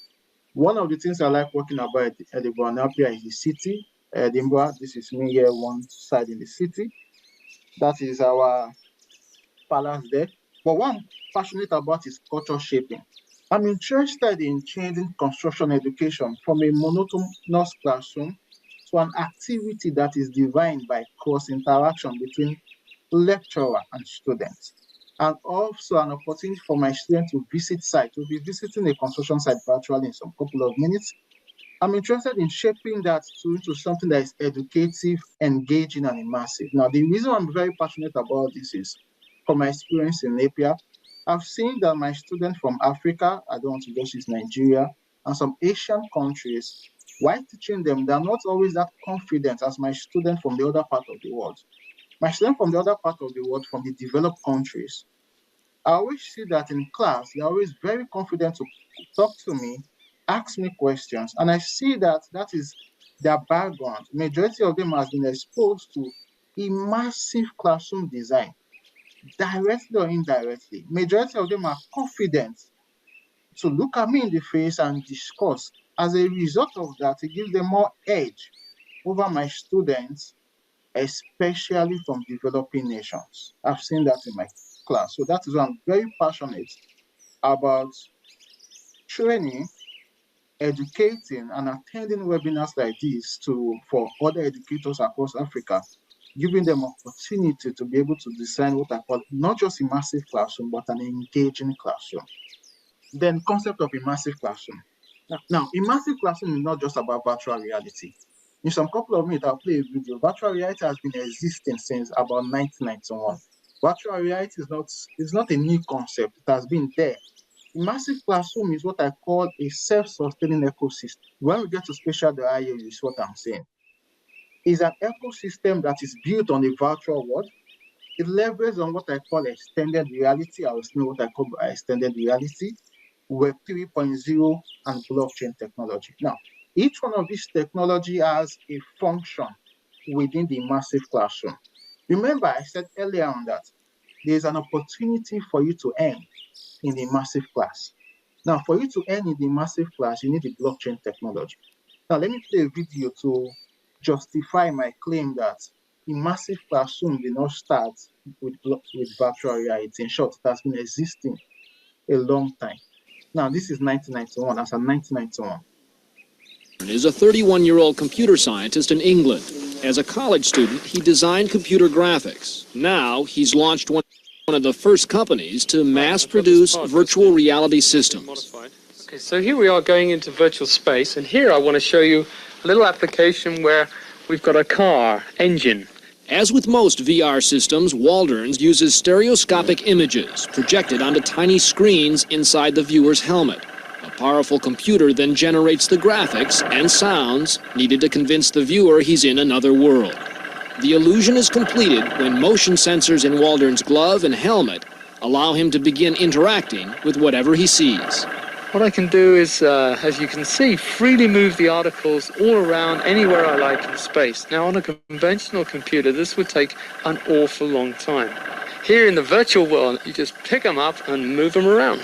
One of the things I like working about at Edinburgh is the city. Edinburgh, this is me here, one side in the city. That is our palace there. But what I'm passionate about is culture shaping. I'm interested in changing construction education from a monotonous classroom to an activity that is defined by cross-interaction between lecturer and students, and also an opportunity for my students to visit site. We'll be visiting a construction site virtually in some couple of minutes. I'm interested in shaping that into something that is educative, engaging, and immersive. Now, the reason I'm very passionate about this is from my experience in Napier. I've seen that my students from Africa, I don't want to just use Nigeria, and some Asian countries, while teaching them, they're not always that confident as my students from the other part of the world. My students from the other part of the world, from the developed countries, I always see that in class, they're always very confident to talk to me, ask me questions, and I see that that is their background. Majority of them has been exposed to immersive classroom design, directly or indirectly. Majority of them are confident to look at me in the face and discuss. As a result of that, it gives them more edge over my students, especially from developing nations. I've seen that in my class. So that is why I'm very passionate about training, educating, and attending webinars like this for other educators across Africa, giving them opportunity to be able to design what I call not just immersive classroom, but an engaging classroom. Then concept of immersive classroom. Now, immersive classroom is not just about virtual reality. In some couple of minutes, I'll play a video. Virtual reality has been existing since about 1991. Virtual reality is not a new concept. It has been there. Immersive classroom is what I call a self-sustaining ecosystem. When we get to spatial IO, is what I'm saying. It's an ecosystem that is built on a virtual world. It leverages on what I call extended reality. I will explain what I call extended reality, Web 3.0, and blockchain technology. Now, each one of these technology has a function within the immersive classroom. Remember, I said earlier on that there's an opportunity for you to earn in the immersive class. Now, for you to earn in the immersive class, you need the blockchain technology. Now, let me play a video to justify my claim that immersive classroom did not start with virtual reality. In short, it has been existing a long time. Now, this is 1991, as in 1991. Is a 31-year-old computer scientist in England. As a college student, he designed computer graphics. Now, he's launched one of the first companies to mass-produce virtual reality systems. Okay, so here we are going into virtual space, and here I want to show you a little application where we've got a car engine. As with most VR systems, Waldron's uses stereoscopic images projected onto tiny screens inside the viewer's helmet. A powerful computer then generates the graphics and sounds needed to convince the viewer he's in another world. The illusion is completed when motion sensors in Waldron's glove and helmet allow him to begin interacting with whatever he sees. What I can do is, as you can see, freely move the articles all around anywhere I like in space. Now, on a conventional computer, this would take an awful long time. Here in the virtual world, you just pick them up and move them around.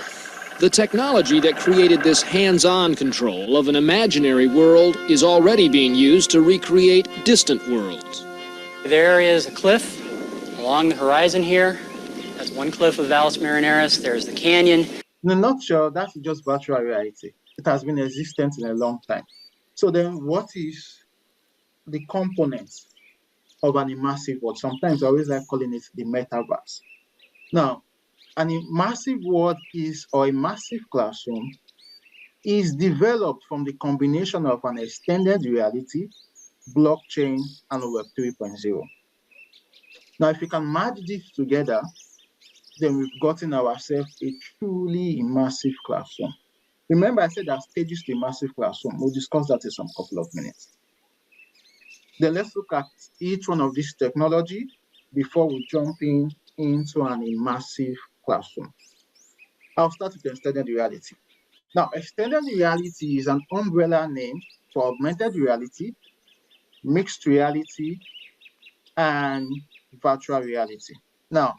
The technology that created this hands-on control of an imaginary world is already being used to recreate distant worlds. There is a cliff along the horizon here. That's one cliff of Valles Marineris. There's the canyon. In a nutshell, that's just virtual reality. It has been existent in a long time. So then what is the components of an immersive world? Sometimes I always like calling it the metaverse. Now, an immersive world or immersive classroom is developed from the combination of an extended reality, blockchain, and Web 3.0. Now, if you can merge these together, then we've gotten ourselves a truly immersive classroom. Remember, I said there are stages to immersive classroom. We'll discuss that in some couple of minutes. Then let's look at each one of these technology before we jump into an immersive classroom. I'll start with extended reality. Now, extended reality is an umbrella name for augmented reality, mixed reality, and virtual reality. Now,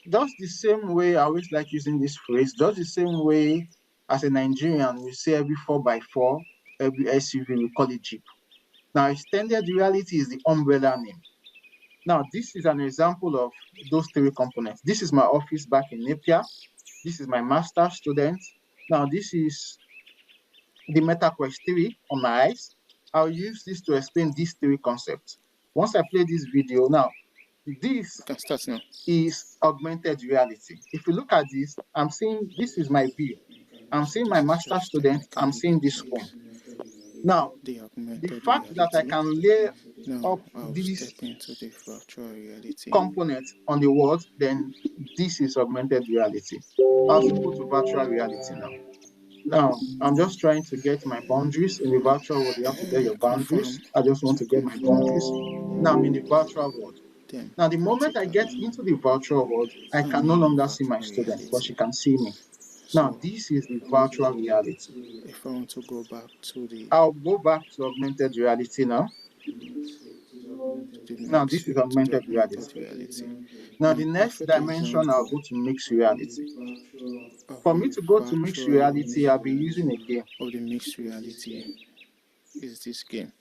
just the same way, I always like using this phrase, just the same way as a Nigerian, we say every 4x4, every SUV, we call it Jeep. Now, extended reality is the umbrella name. Now, this is an example of those three components. This is my office back in Napier. This is my master's student. Now, this is the MetaQuest 3 on my eyes. I'll use this to explain these three concepts. Once I play this video, now, this is augmented reality. If you look at this, I'm seeing, this is my view. I'm seeing my master student, I'm seeing this phone. Now, the fact that I can lay up these components on the world, then this is augmented reality. I'll also go to virtual reality now. Now, I'm just trying to get my boundaries. In the virtual world, you have to get your boundaries. I just want to get my boundaries. Now I'm in the virtual world. Now, the moment I get into the virtual world, I can no longer see my student, but she can see me. Now, this is the virtual reality. If I want to go back to the... I'll go back to augmented reality now. Now, this is augmented reality. Now, the next dimension, I'll go to mixed reality. For me to go to mixed reality, I'll be using a game. Of the mixed reality is this game.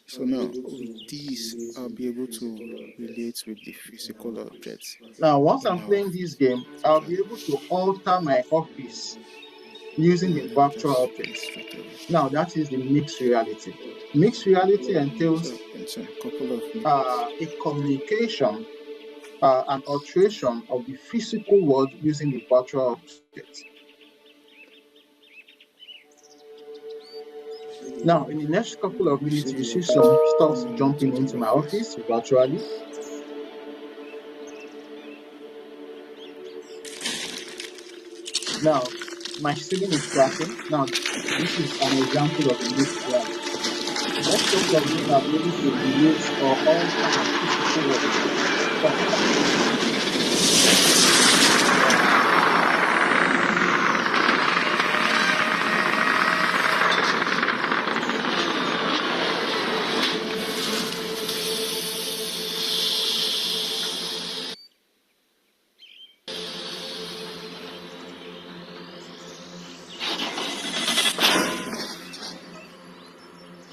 So now, with these, I'll be able to relate with the physical objects. Now, once I'm playing this game, I'll be able to alter my office using the virtual objects. Now, that is the mixed reality. Mixed reality entails a communication, an alteration of the physical world using the virtual objects. Now, in the next couple of minutes, you see some stuff jumping into my office virtually. Now, my ceiling is cracking. Now, this is an example of a mixed reality. The next couple of minutes, I'll be able to relate or alter my physical world.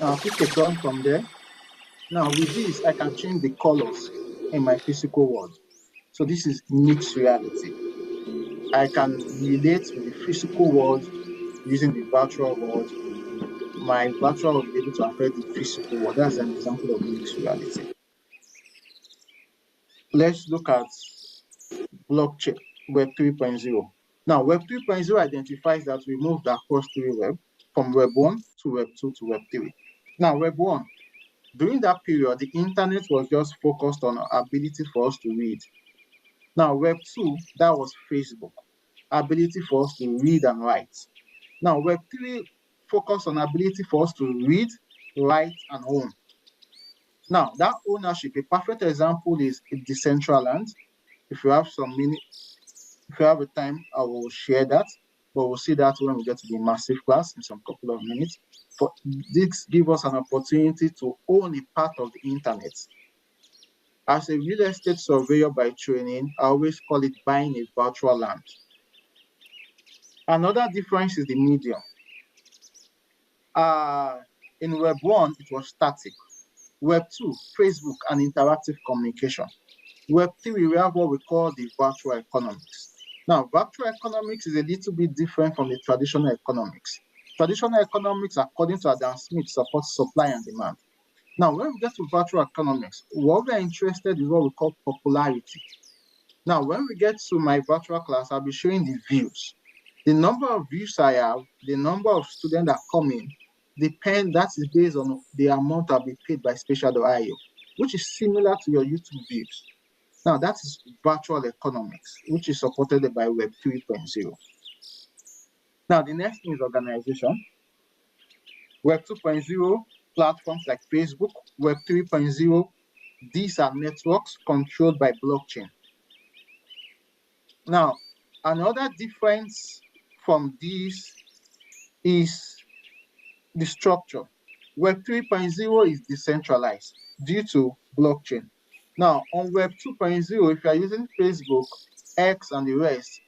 Now, I'll pick a drawing from there. Now, with this, I can change the colors in my physical world. So this is mixed reality. I can relate with the physical world using the virtual world. My virtual will be able to affect the physical world. That's an example of mixed reality. Let's look at blockchain, Web 3.0. Now, Web 3.0 identifies that we moved across three web, from Web 1 to Web 2 to Web 3. Now, Web 1, during that period, the internet was just focused on our ability for us to read. Now, Web 2, that was Facebook, ability for us to read and write. Now, Web 3 focused on ability for us to read, write, and own. Now, that ownership, a perfect example is a Decentraland. If you have if you have a time, I will share that, but we'll see that when we get to the Immersive class in some couple of minutes. But this gives us an opportunity to own a part of the internet. As a real estate surveyor by training, I always call it buying a virtual land. Another difference is the medium. In Web 1, it was static. Web 2, Facebook and interactive communication. Web 3, we have what we call the virtual economics. Now, virtual economics is a little bit different from the traditional economics. Traditional economics, according to Adam Smith, supports supply and demand. Now, when we get to virtual economics, what we are interested in is what we call popularity. Now, when we get to my virtual class, I'll be showing the views. The number of views I have, the number of students that come in, that is based on the amount I'll be paid by Spatial.io, which is similar to your YouTube views. Now, that is virtual economics, which is supported by Web 3.0. Now, the next thing is organization. Web 2.0, platforms like Facebook. Web 3.0, these are networks controlled by blockchain. Now, another difference from this is the structure. Web 3.0 is decentralized due to blockchain. Now, on Web 2.0, if you are using Facebook, X, and the rest,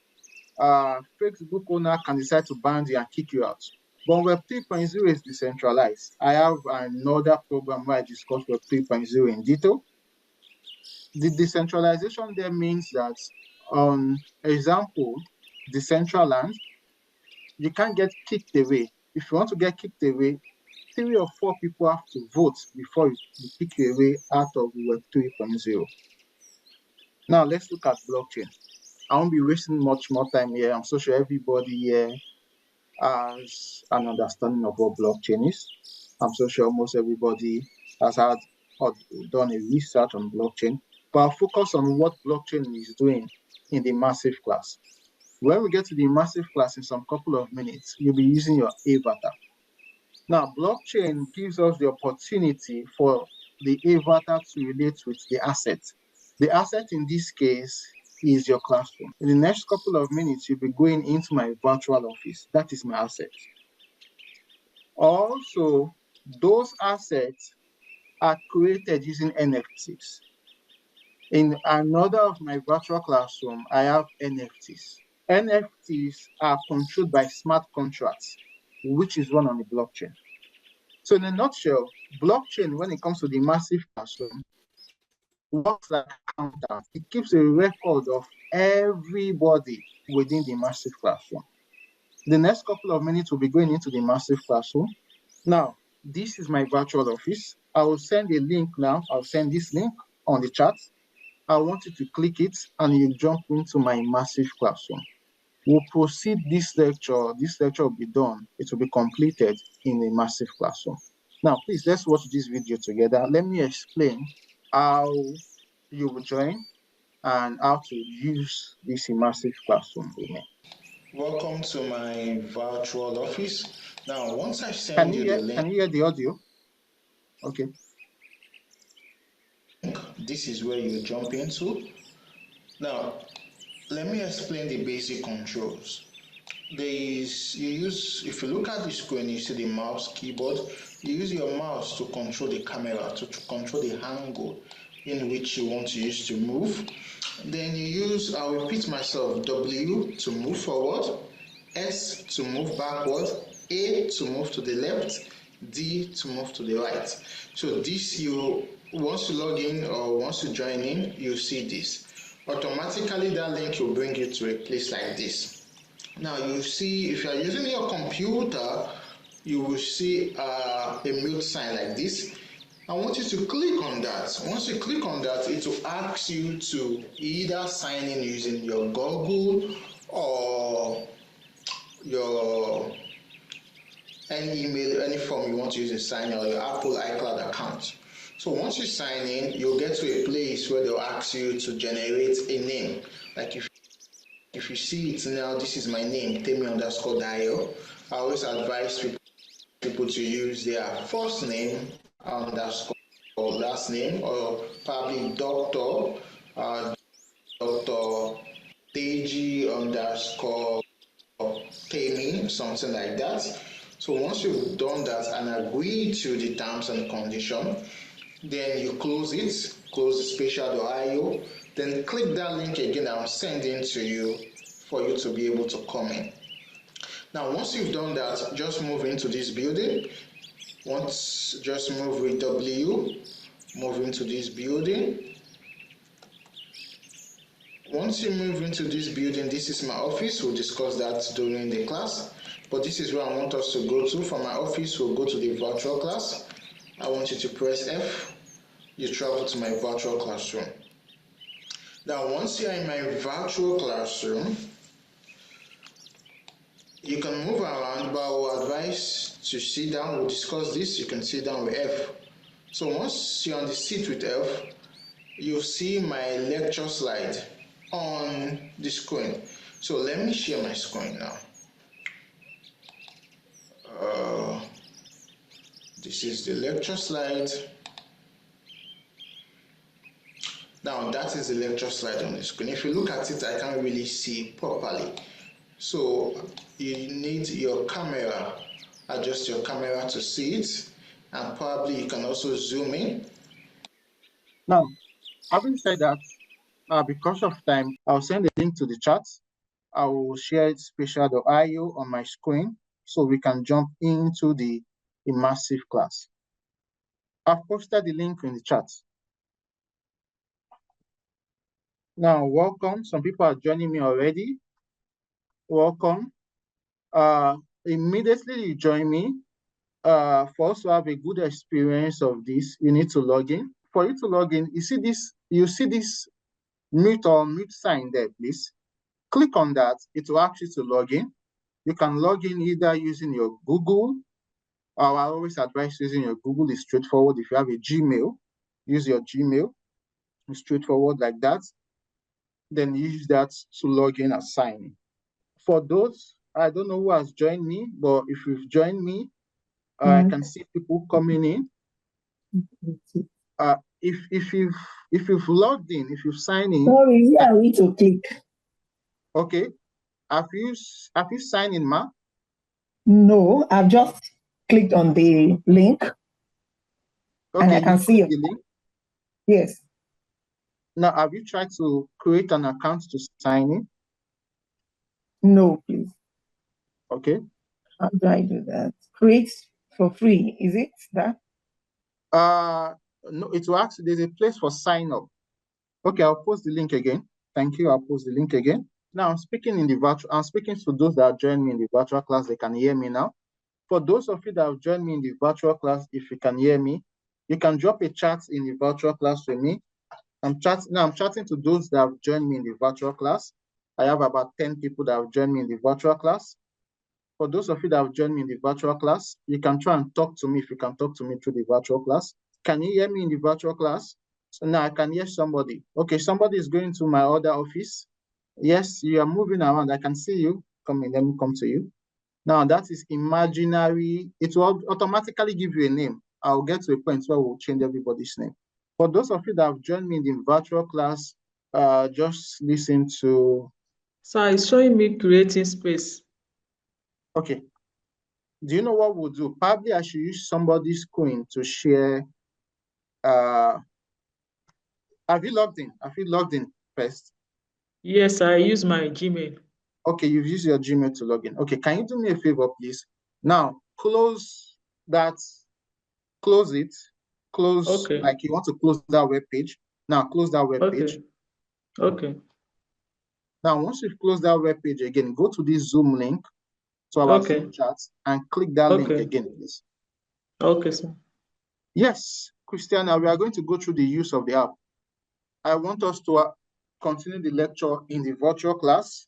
Facebook owner can decide to ban you and kick you out. But Web 3.0 is decentralized. I have another program where I discuss Web 3.0 in detail. The decentralization there means that, example, Decentraland, you can't get kicked away. If you want to get kicked away, 3 or 4 people have to vote before you kick you away out of Web 3.0. Now, let's look at blockchain. I won't be wasting much more time here. I'm so sure everybody here has an understanding of what blockchain is. I'm so sure almost everybody has had or done a research on blockchain, but I'll focus on what blockchain is doing in the Immersive class. When we get to the Immersive class in some couple of minutes, you'll be using your avatar. Now, blockchain gives us the opportunity for the avatar to relate with the asset. The asset in this case is your classroom. In the next couple of minutes, you'll be going into my virtual office. That is my asset. Also, those assets are created using NFTs. In another of my virtual classroom, I have NFTs. NFTs are controlled by smart contracts, which is run on the blockchain. So in a nutshell, blockchain, when it comes to the Immersive classroom, works like a accountant. It keeps a record of everybody within the Immersive classroom. The next couple of minutes, we'll be going into the Immersive classroom. Now, this is my virtual office. I will send a link now. I'll send this link on the chat. I want you to click it and you jump into my Immersive classroom. We'll proceed this lecture. This lecture will be done. It will be completed in the Immersive classroom. Now, please, let's watch this video together. Let me explain how you will join and how to use this Immersive classroom with me. Welcome to my virtual office. Now, once I send you the link, can you hear the audio? Okay. This is where you jump into. Now, let me explain the basic controls. If you look at the screen, you see the mouse keyboard. You use your mouse to control the camera, to control the angle in which you want to use to move. Then you use, I'll repeat myself, W to move forward, S to move backward, A to move to the left, D to move to the right. So this, once you log in or once you join in, you see this. Automatically that link will bring you to a place like this. Now you see, if you are using your computer, you will see a mute sign like this. I want you to click on that. Once you click on that, it will ask you to either sign in using your Google or any email, any form you want to use to sign in, or your Apple iCloud account. So once you sign in, you'll get to a place where they'll ask you to generate a name. Like if you see it now, this is my name, Temi_Dayo. I always advise people to use their first name _ last name, or probably Dr. Deji _Temi, something like that. So once you've done that and agreed to the terms and conditions, then you close it, close the spatial.io, then click that link again I'm sending to you for you to be able to comment. Now, once you've done that, just move into this building. Just move with W, move into this building. Once you move into this building, this is my office. We'll discuss that during the class. But this is where I want us to go to. From my office, we'll go to the virtual class. I want you to press F. You travel to my virtual classroom. Now, once you're in my virtual classroom, you can move around, but I will advise to sit down. We'll discuss this. You can sit down with F. So once you're on the seat with F, you'll see my lecture slide on the screen. So let me share my screen now. This is the lecture slide. Now that is the lecture slide on the screen. If you look at it, I can't really see properly. So you need your camera, adjust your camera to see it, and probably you can also zoom in. Now, having said that, because of time, I'll send a link to the chat. I will share it spatial.io on my screen so we can jump into the immersive class. I've posted the link in the chat. Now, welcome. Some people are joining me already. Welcome. Immediately you join me. For us to have a good experience of this, you need to log in. For you to log in, you see this mute sign there, please. Click on that. It will ask you to log in. You can log in either using your Google, or I always advise using your Google. Is straightforward. If you have a Gmail, use your Gmail. It's straightforward like that. Then use that to log in and sign in. For those, I don't know who has joined me, but if you've joined me, I can see people coming in. If you've logged in, if you've signed in. Sorry, yeah, we need to click. Okay. Have you signed in, Ma? No, I've just clicked on the link. Okay, and I can see the link. Yes. Now, have you tried to create an account to sign in? No, please. Okay. How do I do that? Create for free, is it that? No, it will ask, there's a place for sign up. Okay, I'll post the link again. Thank you. I'll post the link again. Now I'm speaking to those that have joined me in the virtual class. They can hear me now. For those of you that have joined me in the virtual class, if you can hear me, you can drop a chat in the virtual class with me. I'm chatting to those that have joined me in the virtual class. I have about 10 people that have joined me in the virtual class. For those of you that have joined me in the virtual class, you can try and talk to me if you can talk to me through the virtual class. Can you hear me in the virtual class? So now I can hear somebody. Okay, somebody is going to my other office. Yes, you are moving around. I can see you. come in. Let me come to you. Now that is imaginary. It will automatically give you a name. I'll get to a point where we'll change everybody's name. For those of you that have joined me in the virtual class, just listen to. So it's showing me creating space. Okay. Do you know what we'll do? Probably I should use somebody's screen to share. Have you logged in? Have you logged in first? Yes, I use my Gmail. Okay, you've used your Gmail to log in. Okay, can you do me a favor, please? Now, close that, close it, close, okay. Like you want to close that web page. Now, close that web page. Okay. Now, once you've closed that web page again, go to this Zoom link to our Zoom chat and click that link again, please. Okay, sir. Yes, Christiana, we are going to go through the use of the app. I want us to continue the lecture in the virtual class.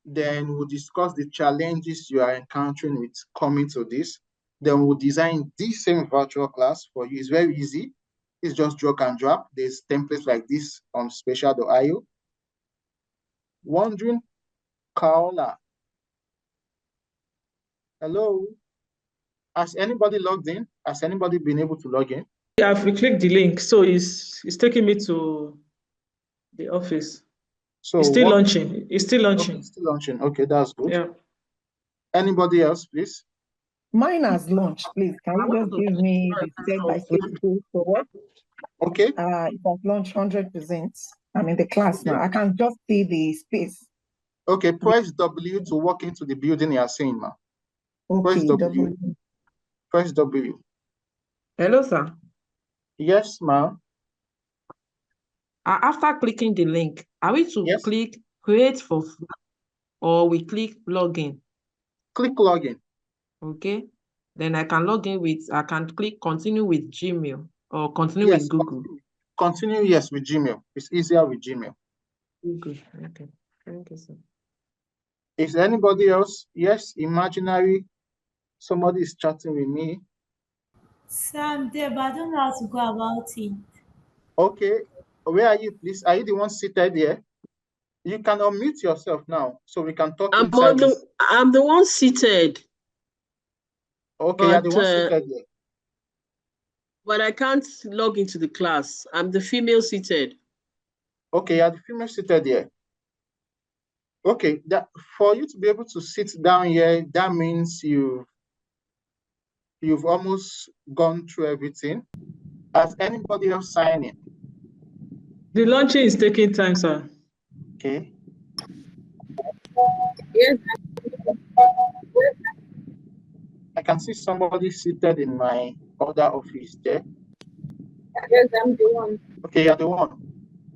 Then we'll discuss the challenges you are encountering with coming to this. Then we'll design this same virtual class for you. It's very easy. It's just drag and drop. There's templates like this on spatial.io. Wondering, Kaola. Hello. Has anybody logged in? Has anybody been able to log in? Yeah, I've clicked the link, so it's taking me to the office. So it's still launching. It's still launching. Okay, it's still launching. Okay, that's good. Yeah. Anybody else, please? Mine has launched, please. Can you just give me the step-by-step forward? Okay. It has launched 100%. I'm in the class now. I can just see the space. Okay, press W to walk into the building you are saying, ma. Okay, Press W. Press W. Hello, sir. Yes, ma'am. After clicking the link, are we to click create for free or we click login? Click login. Okay. Then I can log in I can click continue with Gmail or continue with Google. Continue, yes, with Gmail. It's easier with Gmail. Google. Okay. Thank you, sir. Is there anybody else? Yes, imaginary. Somebody is chatting with me. Sir, I'm there, but I don't know how to go about it. Okay. Where are you, please? Are you the one seated here? You can unmute yourself now so we can talk inside this. I'm the one seated. Okay, you're the one seated here. But I can't log into the class. I'm the female seated. Okay, you're the female seated here. Okay, that for you to be able to sit down here, that means you've almost gone through everything. Has anybody else signed in? The launching is taking time, sir. Okay. Yes. I can see somebody seated in my other office there. Yes, I'm the one. Okay, you're the one.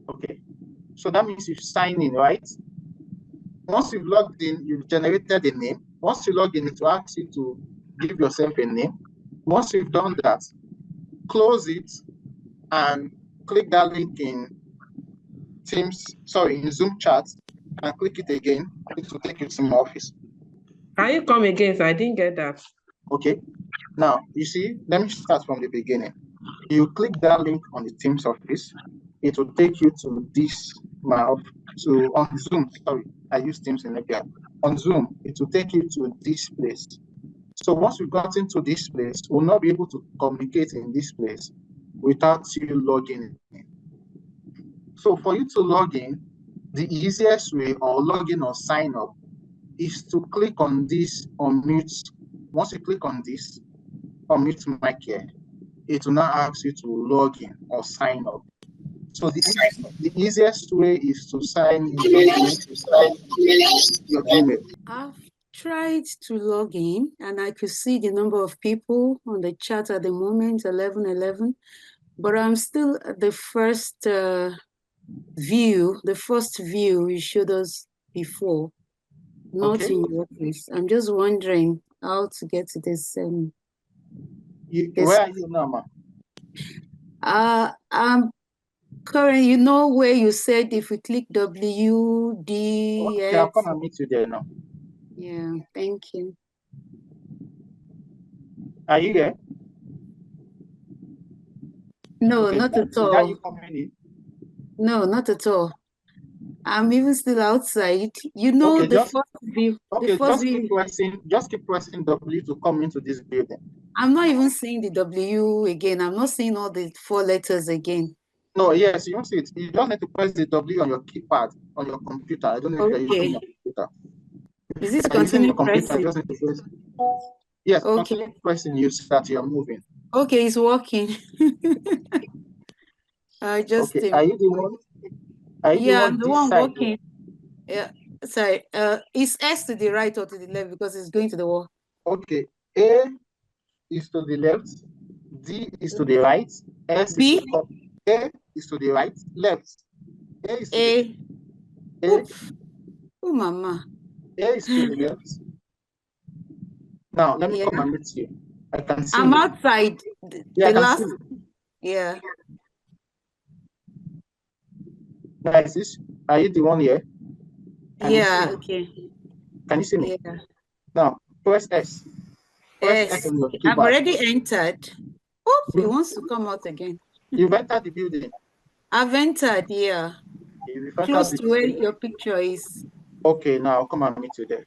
Okay. So that means you've signed in, right? Once you've logged in, you've generated a name. Once you log in, it will ask you to give yourself a name. Once you've done that, close it and click that link in in Zoom chat and click it again. It will take you to my office. Can you come again? So I didn't get that. Okay. Now, you see, let me start from the beginning. You click that link on the Teams office. It will take you to this on Zoom. Sorry, I use Teams in API. On Zoom, it will take you to this place. So once we've got into this place, we'll not be able to communicate in this place without you logging in. So for you to log in, the easiest way, or log in or sign up, is to click on this unmute. Once you click on this unmute mic here, it will now ask you to log in or sign up. So the easiest way is to sign in your Gmail. I've tried to log in and I could see the number of people on the chat at the moment, 1111, but I'm still at the first view you showed us before, not in your case. I'm just wondering how to get to this. Where are you now, ma'am? I'm currently, where you said if we click WDX. Okay, I'll come and meet you there now. Yeah, thank you. Are you there? No, not at all. Are you coming in? No, not at all. I'm even still outside. The first Okay, just keep pressing W to come into this building. I'm not even seeing the W again. I'm not seeing all the 4 letters again. No, yes, you don't see it. You just need to press the W on your keypad on your computer. I don't know if you're using your computer. Is it Using your continue computer, pressing? just need to press. Yes, Okay. continue pressing. You see that you're moving. Okay, it's working. Okay, are you the one? Are you Yeah, the I'm one the this one side? working. Yeah, sorry. Is S to the right or to the left because it's going to the wall? Okay, A is to the left, D is to the right, S B? is to the up. A is to the right, left. A is to A. the A. Oh, mama. A is to the left. Now let me come and meet you. I can see I'm you. outside. Yeah, I The can last. see you. Yeah. Guys, are you the one here? Can you see me? Okay. Can you see me? Yeah. Now press S. Press S S. on your I've keyboard. already entered. Oops, it wants to come out again. You've entered the building. I've entered, yeah. Close to where your picture is. Okay, now come and meet you there.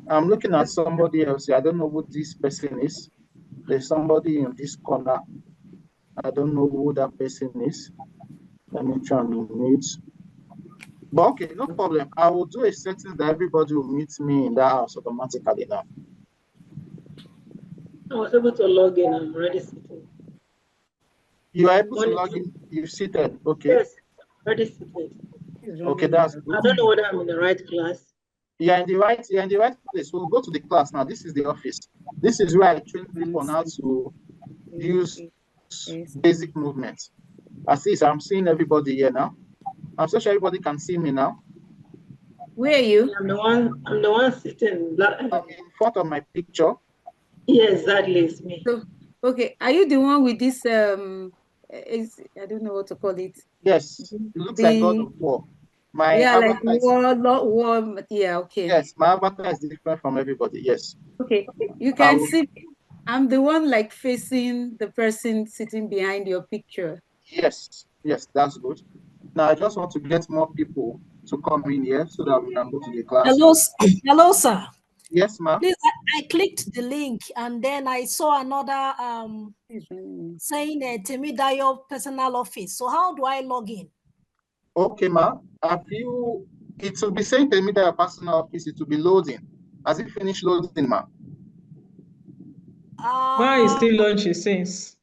I'm looking at somebody else. I don't know who this person is. There's somebody in this corner. I don't know who that person is. Let me try and mute. But okay, no problem. I will do a setting that everybody will meet me in that house automatically now. I was able to log in. I'm already sitting. You are able to log in. You're seated. Okay. Yes, already seated. Okay, that's good. I don't know whether I'm in the right class. You're in the right place. We'll go to the class now. This is the office. This is where I train people on how to use basic movements. I'm seeing everybody here now. I'm so sure everybody can see me now. Where are you? I'm the one sitting in front of my picture. Yes, exactly, it's me. So, okay, are you the one with this I don't know what to call it. Yes, it looks like God of War. My avatar like war. Yeah, okay. Yes, my avatar is different from everybody. Yes. Okay, you can see I'm the one like facing the person sitting behind your picture. Yes, that's good. Now I just want to get more people to come in here so that we can go to the class. Hello, sir. Yes, ma'am. Please, I clicked the link and then I saw another saying Temidayo personal office. So how do I log in? Okay, ma'am. It will be saying Temidayo personal office. It will be loading. Has it finished loading, ma'am? Mine is still launching since.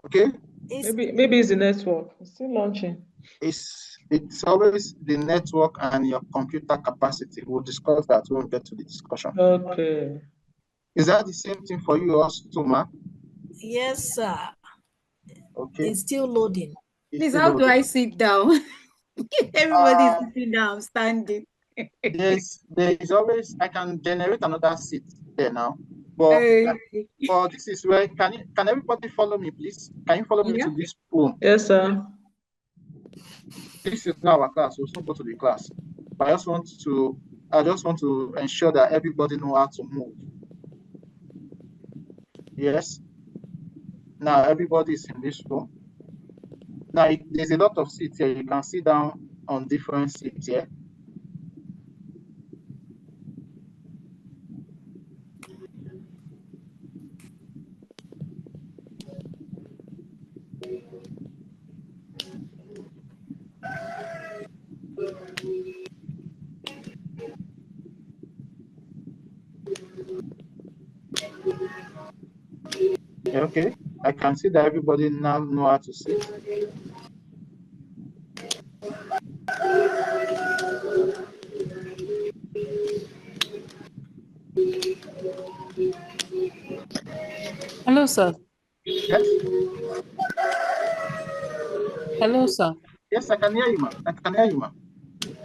Okay. Maybe it's the network. It's still launching. It's always the network and your computer capacity. We'll discuss that when we get to the discussion. Okay. Is that the same thing for you also, ma'am? Yes, sir. Okay. It's still loading. Please, how do I sit down? Everybody's sitting down, I'm standing. Yes, there is always, I can generate another seat there now. But this is where, can everybody follow me, please? Can you follow me to this room? Yes, sir. This is now our class. We'll soon go to the class. But I just want to ensure that everybody know how to move. Yes. Now everybody is in this room. Now there's a lot of seats here. You can sit down on different seats here. Okay, I can see that everybody now know how to sit. Hello, sir. Yes. Hello, sir. Yes, I can hear you, ma'am.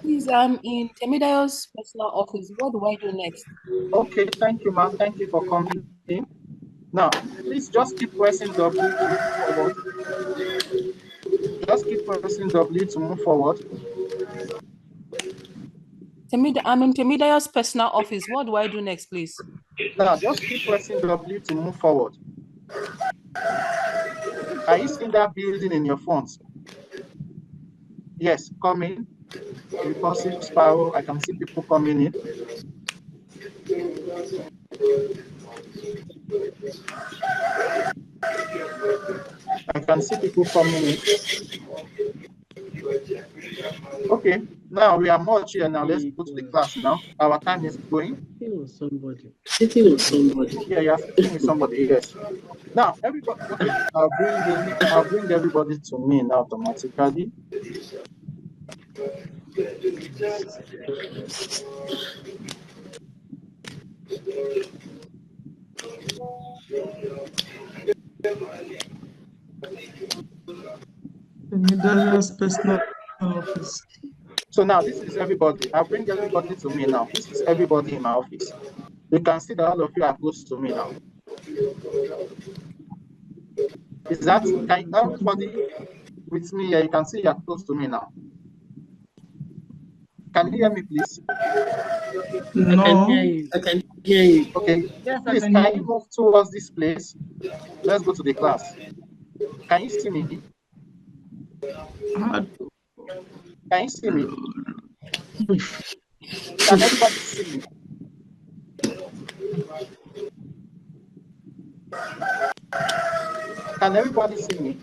Please, I'm in Temidayo's personal office. What do I do next? Okay, thank you, ma'am. Thank you for coming in. Now, please just keep pressing W to move forward. Just keep pressing W to move forward. I'm in Temidayo's personal office. What do I do next, please? Now, just keep pressing W to move forward. Are you seeing that building in your front? Yes, come in. Repulsive spiral. I can see people coming in. I can see people coming in. Okay, now we are much here now. Let's go to the class now. Our time is going. Sitting with somebody. Sitting with somebody. Yeah, you're sitting with somebody, yes. Now, everybody, okay, I'll bring everybody to me now automatically. Personal office. So now this is everybody. I'll bring everybody to me now. This is everybody in my office. You can see that all of you are close to me now. Is that, can everybody with me here? You can see you're close to me now. Can you hear me, please? No. I can hear you. I can hear you. Okay. Yes, Please, can you move towards this place? Let's go to the class. Can you see me? Can you see me? Can everybody see me? Can everybody see me?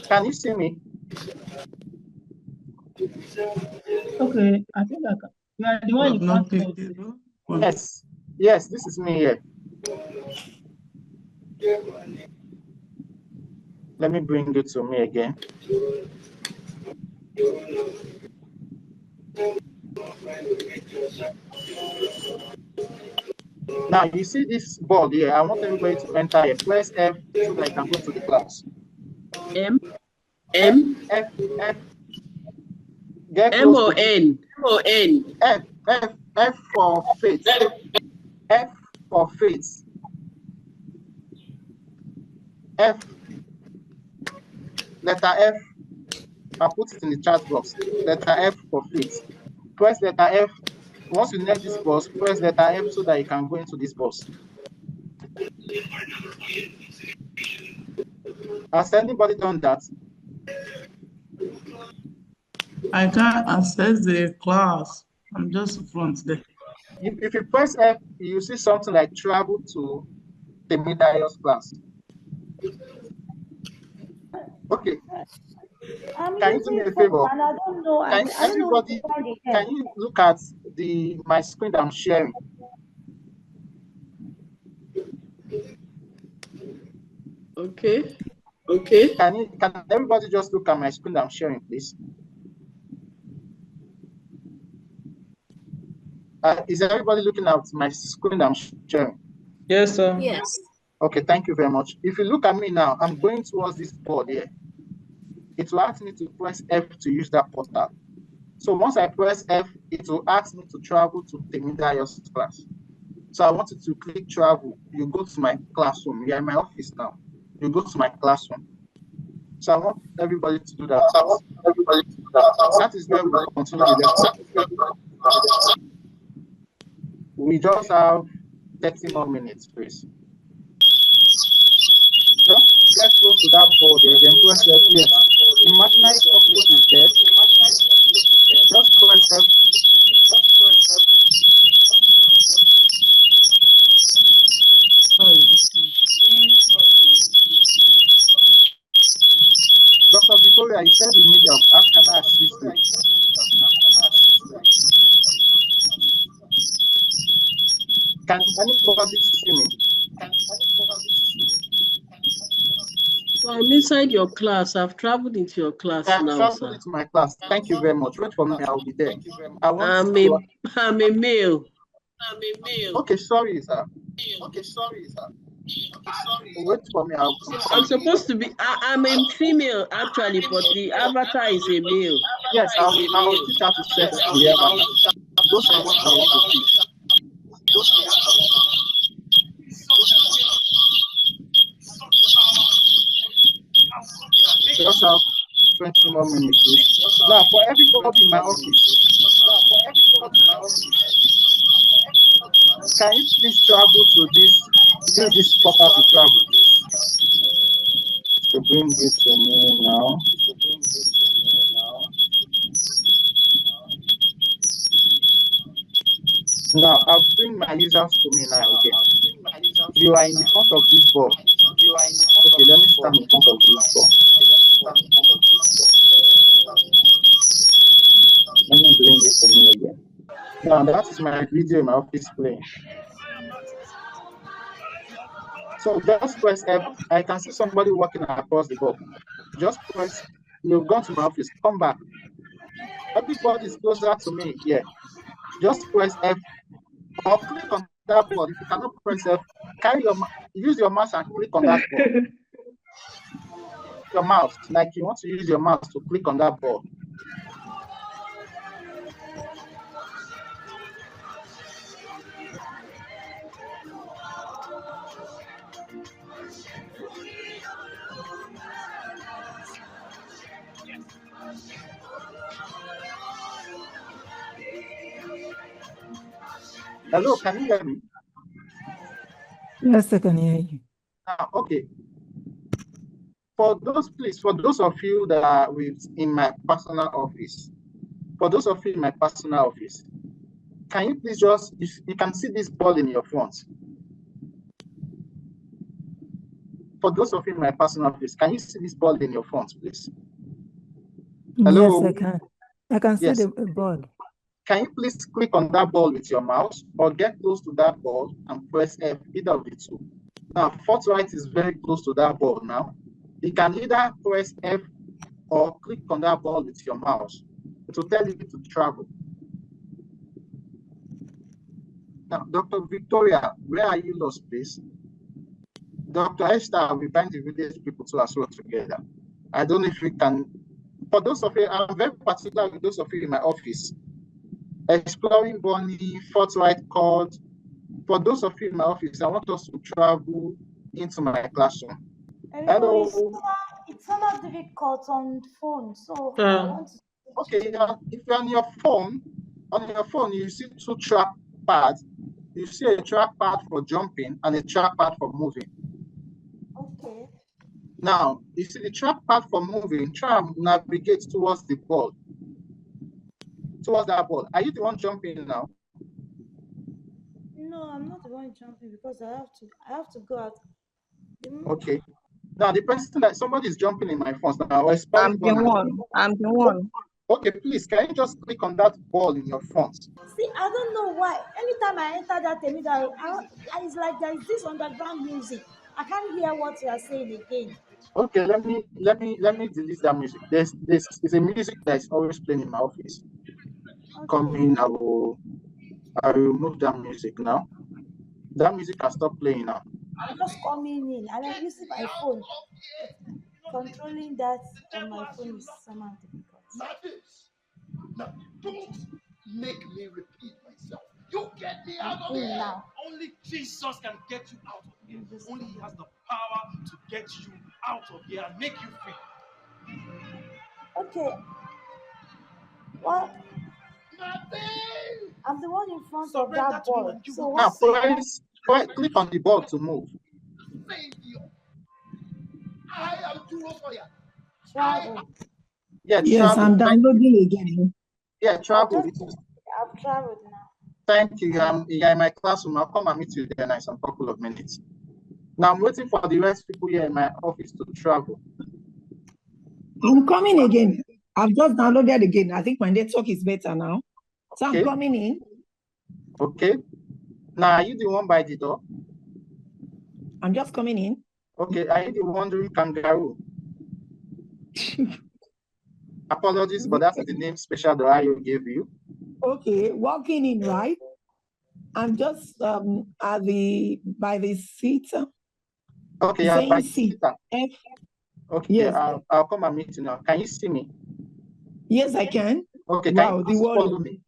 Can you see me? Okay, I think I can. You are the one you can't see. Yes. Yes, this is me here. Let me bring it to me again. Now you see this board here. I want everybody to enter here. Press F so that I can go to the class. M. Get M close or to N? M or N? F for faith. F for faith. F. Letter F. I'll put it in the chat box. Letter F for faith. Press letter F. Once you near this bus, press letter F so that you can go into this bus. Has anybody done that? I can't access the class. I'm just front there. If you press F, you see something like travel to the Midayo's class. Okay. Can you do me a favor? And I don't know. Can I don't know where to find it. can you look at my screen that I'm sharing? Okay. Okay. Can everybody just look at my screen that I'm sharing, please? Is everybody looking at my screen that I'm sharing? Yes, sir. Yes. Okay, thank you very much. If you look at me now, I'm going towards this board here. It will ask me to press F to use that portal. So once I press F, it will ask me to travel to Temidayo's class. So I want you to click travel. You go to my classroom. You're in my office now. You go to my classroom. So I want everybody to do that. That is where we continue the lesson. We just have 30 more minutes, please. Just get close to that board there, then press F. Yes. Imaginary cockroach is dead. Just press F. Dr. Victoria, you said you need help. How can I assist you? Can anybody see me? So I'm inside your class. I've traveled into your class I've now, traveled sir. into my class. Thank you very much. Wait for me. I'll be there. I'm a male. Okay, sorry, sir. Wait for me. I'm supposed to be. I'm a female actually, but the avatar is a male. Yes, I'll teach how to set the avatar. Those are what I want to teach. Just have 20 more minutes, please. Now, for everybody in my office, can you please travel to this? Use this portal to travel. To bring it to me now. Now I'll bring my users to me now again. You are in the front of this board. Okay, let me stand in front of this board. Let me bring it to me again. Now that is my video in my office playing. So just press F. I can see somebody walking across the board. Just press. You've gone to my office. Come back. Everybody is closer to me here. Just press F or click on that board. If you cannot press F, use your mouse and click on that board. Your mouse, like you want to use your mouse to click on that board. Hello, can you hear me? Yes, I can hear you. Okay. For those of you that are in my personal office, can you please you can see this ball in your front. For those of you in my personal office, can you see this ball in your front, please? Hello? Yes, I can. I can see Yes. the board. Can you please click on that ball with your mouse or get close to that ball and press F, either of the two. Now, Forthright is very close to that ball now. You can either press F or click on that ball with your mouse. It will tell you to travel. Now, Dr. Victoria, where are you lost, please? Dr. Esther, we bind the village people to as well together. I don't know if we can. For those of you, I'm very particular with those of you in my office. Exploring Bonnie, Forthright Code. For those of you in my office, I want us to travel into my classroom. Hello. It's not difficult on phone, so I want to. Okay, if you're on your phone, you see two track pads. You see a track pad for jumping and a track pad for moving. Okay. Now, you see the track pad for moving, try and navigate towards the ball. Towards that ball. Are you the one jumping now? No, I'm not the one jumping because I have to go out. Okay. Now the person that somebody is jumping in my phone now. I'm the one. Okay, please, can you just click on that ball in your front? See, I don't know why. Anytime I enter that Temida, it's like there is this underground music. I can't hear what you are saying again. Okay, let me delete that music. There's a music that is always playing in my office. Okay. Coming, I will remove that music now. That music can stop playing now. I'm just coming in and I'm using my phone. Controlling that on my phone is somehow difficult. Now, don't make me repeat myself. You get me out of here. Now. Only Jesus can get you out of here. Only He has the power to get you out of here and make you free. Okay. What? Nothing. I'm the one in front of that ball. So now, click on the ball to move. Savior. I am Tunji-Olayeni. Travel. Yeah, yes, travel. I'm downloading again. Yeah, travel. I've traveled now. Thank you. You're in my classroom. I'll come and meet you there in a couple of minutes. Now I'm waiting for the rest of people here in my office to travel. I'm coming again. I've just downloaded again. I think my network is better now. So Okay. I'm coming in. Okay. Now, are you the one by the door? I'm just coming in. Okay. Are you the wandering kangaroo? Apologies, but that's the name special that I gave you. Okay, walking in, right? I'm just by the seat. Okay, by the seat. Okay, yes. I'll come and meet you now. Can you see me? Yes, I can. Okay, wow, can you follow me?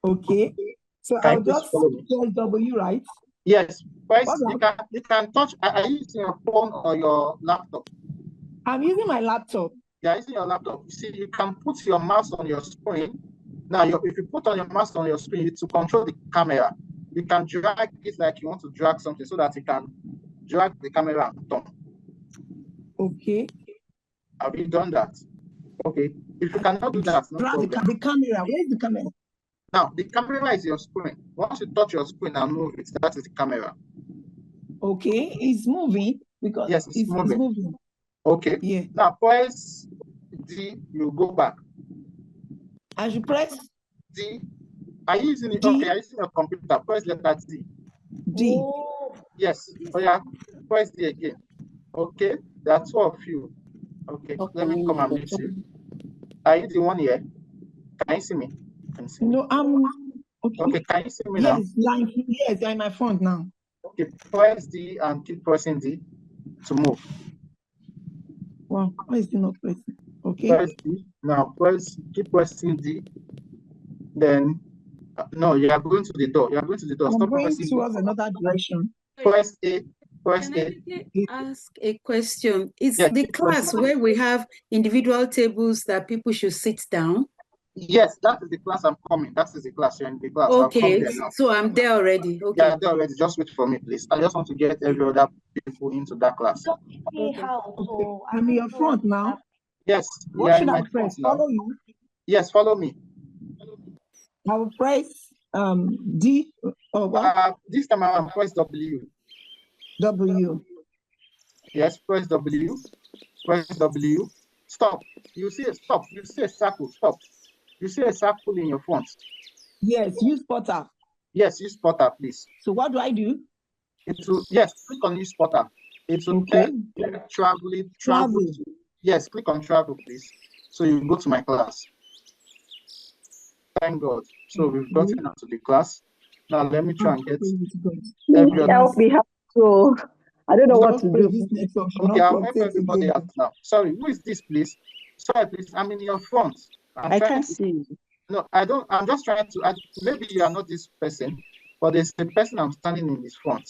Okay, so I'll just press W, right? Yes, first you can touch. Are you using your phone or your laptop? I'm using my laptop. Yeah, using your laptop. You see, you can put your mouse on your screen. Now, if you put on your mouse on your screen, to control the camera, you can drag it like you want to drag something so that you can drag the camera and turn. Okay. Have you done that? Okay. If you cannot do that, no problem. The camera. Where's the camera? Now, the camera is your screen. Once you touch your screen and move it, that is the camera. Okay, it's moving because yes, it's moving. moving. Okay. Yeah. Now press D, you go back. I should press D. Are you using it? Okay, are you using your computer? Press letter D. D. Oh. Yes. Oh yeah. Press D again. Okay. There are two of you. Okay. Let me come and meet you. Are you the one here? Can you see me? Can you see me? No, I'm okay. Okay. Can you see me now? Yes, I'm in my front now. Okay. Press D and keep pressing D to move. Wow. Why is it not pressing? Okay. Press D. Now keep pressing D. Then no, you are going to the door. You are going to the door. I'm Stop going pressing towards D. another direction. Press A. Press Can A. I ask a question? Is Yes, the class where we have individual tables that people should sit down? Yes, that is the class I'm coming. That is the class. You're in the class. I'll come Okay, there now. so I'm there already. Okay. Yeah, there already. Just wait for me, please. I just want to get every other people into that class. See how, so I'm in your front now. Yes, What yeah, should in I my press? front now. Follow you? Yes, follow me. I will press D or what? This time around, press W. W. Yes, press W. Press W. Stop. You see a stop. You see a circle. Stop. You see a circle in your front. Yes, use spotter. Yes, use spotter, please. So what do I do? It will, yes, click on use spotter. It will tell you travel. Yes, click on travel, please. So you go to my class. Thank God. So we've gotten out to the class. Now let me try and get every other. Help me help. So I don't know what to do. Okay, I'll help everybody out now. Sorry, who is this, please? Sorry, please. I'm in your front. I can't see you. No, I don't. I'm just trying to. Maybe you are not this person, but there's a person I'm standing in his front.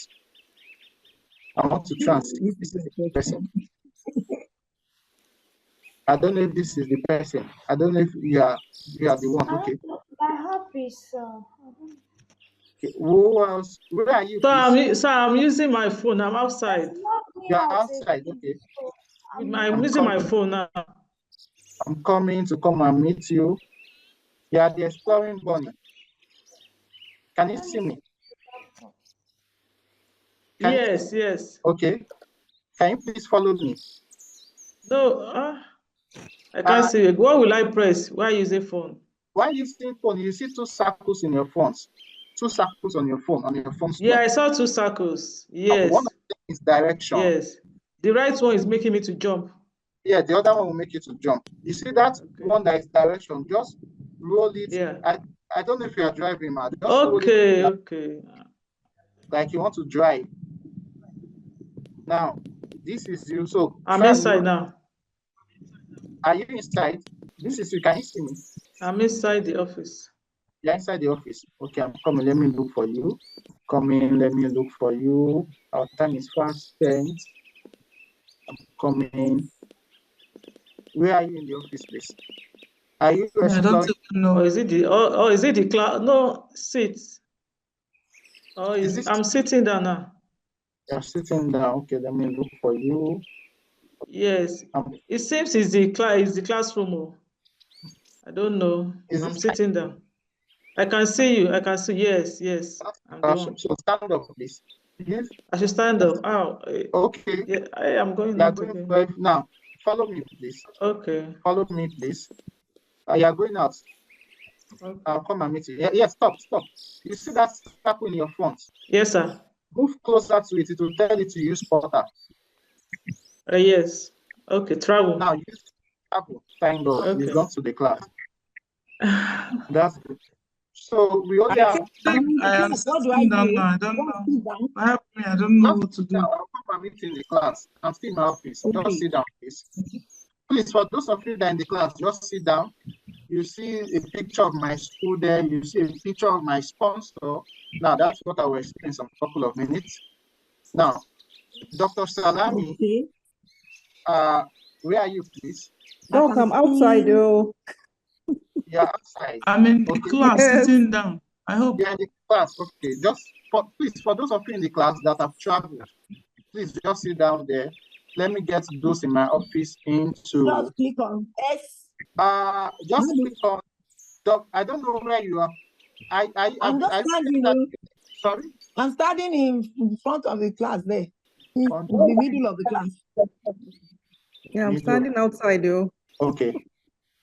I want to try and see if this is the person. I don't know if this is the person. I don't know if you are the one. Okay. My hope is Okay. Who else? Where are you? So I'm using my phone. I'm outside. You're outside. Okay. I'm using my phone now. I'm coming to come and meet you. You are the exploring bunny. Can you see me? Yes, yes. Okay. Can you please follow me? No, I can't see it. What will I press? Why using phone? Why using phone? You see two circles in your phones. Two circles on your phone, Yeah, I saw two circles. Yes. One of them is direction. Yes. The right one is making me to jump. Yeah, the other one will make you to jump. You see that one that is direction, just roll it. Yeah. I don't know if you are driving, man. Just okay, okay. Like you want to drive. Now, this is you. So I'm inside now. Are you inside? This is you. Can you see me? I'm inside the office. You're inside the office. Okay, I'm coming. Let me look for you. Come in. Let me look for you. Our time is fast spent. I'm coming. Where are you in the office, please? Are you I don't know. Or is it the class? No, sit. Oh, I'm sitting down now. You're sitting down. Okay, let me look for you. Yes. It seems it's the classroom. Oh. I don't know. I'm sitting down. I can see you. I can see. Yes, yes. So stand up, please. Yes. I should stand up. Oh, okay. Yeah, I am going out again. Now, follow me, please. Okay. Follow me, please. You are going out. Okay. I'll come and meet you. Yes, stop. You see that circle in your front? Yes, sir. Move closer to it. It will tell you to use spotter. Yes. Okay, travel. Now use travel. Thank God. Okay. You've gone to the class. That's good. So we only have. I am sitting down now. I don't know. I don't know what to do. I'll come and meet you in the class. I'm still in my office. Okay. Just sit down, please. Please, for those of you that are in the class, just sit down. You see a picture of my school there. You see a picture of my sponsor. Now, that's what I will explain in some couple of minutes. Now, Dr. Salami, where are you, please? Doc, I'm outside, though. You're outside. I'm in the class, sitting down. I hope. You're in the class. Okay. Please, for those of you in the class that have traveled, please just sit down there. Let me get those in my office into. Just click on S. Just click on. Doc, I don't know where you are. I'm just standing. Sorry? I'm standing in front of the class there, in the middle of the class. Yeah, I'm standing outside, though. Okay.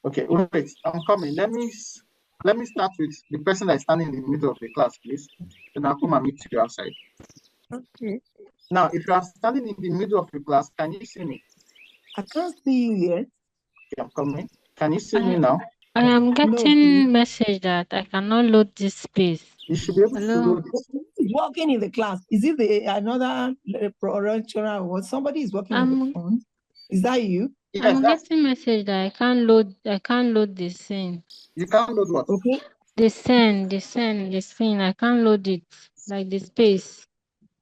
Okay, wait, I'm coming. Let me start with the person that's standing in the middle of the class, please. Then I'll come and meet you outside. Okay. Now, if you are standing in the middle of the class, can you see me? I can't see you yet. Okay, I'm coming. Can you see me now? I am getting message that I cannot load this space. You should be able to load it. Who's working in the class? Is it another lecturer or somebody is working in the front? Is that you? I'm getting message that I can't load the scene. You can't load what? Okay. The scene. I can't load it. Like the space.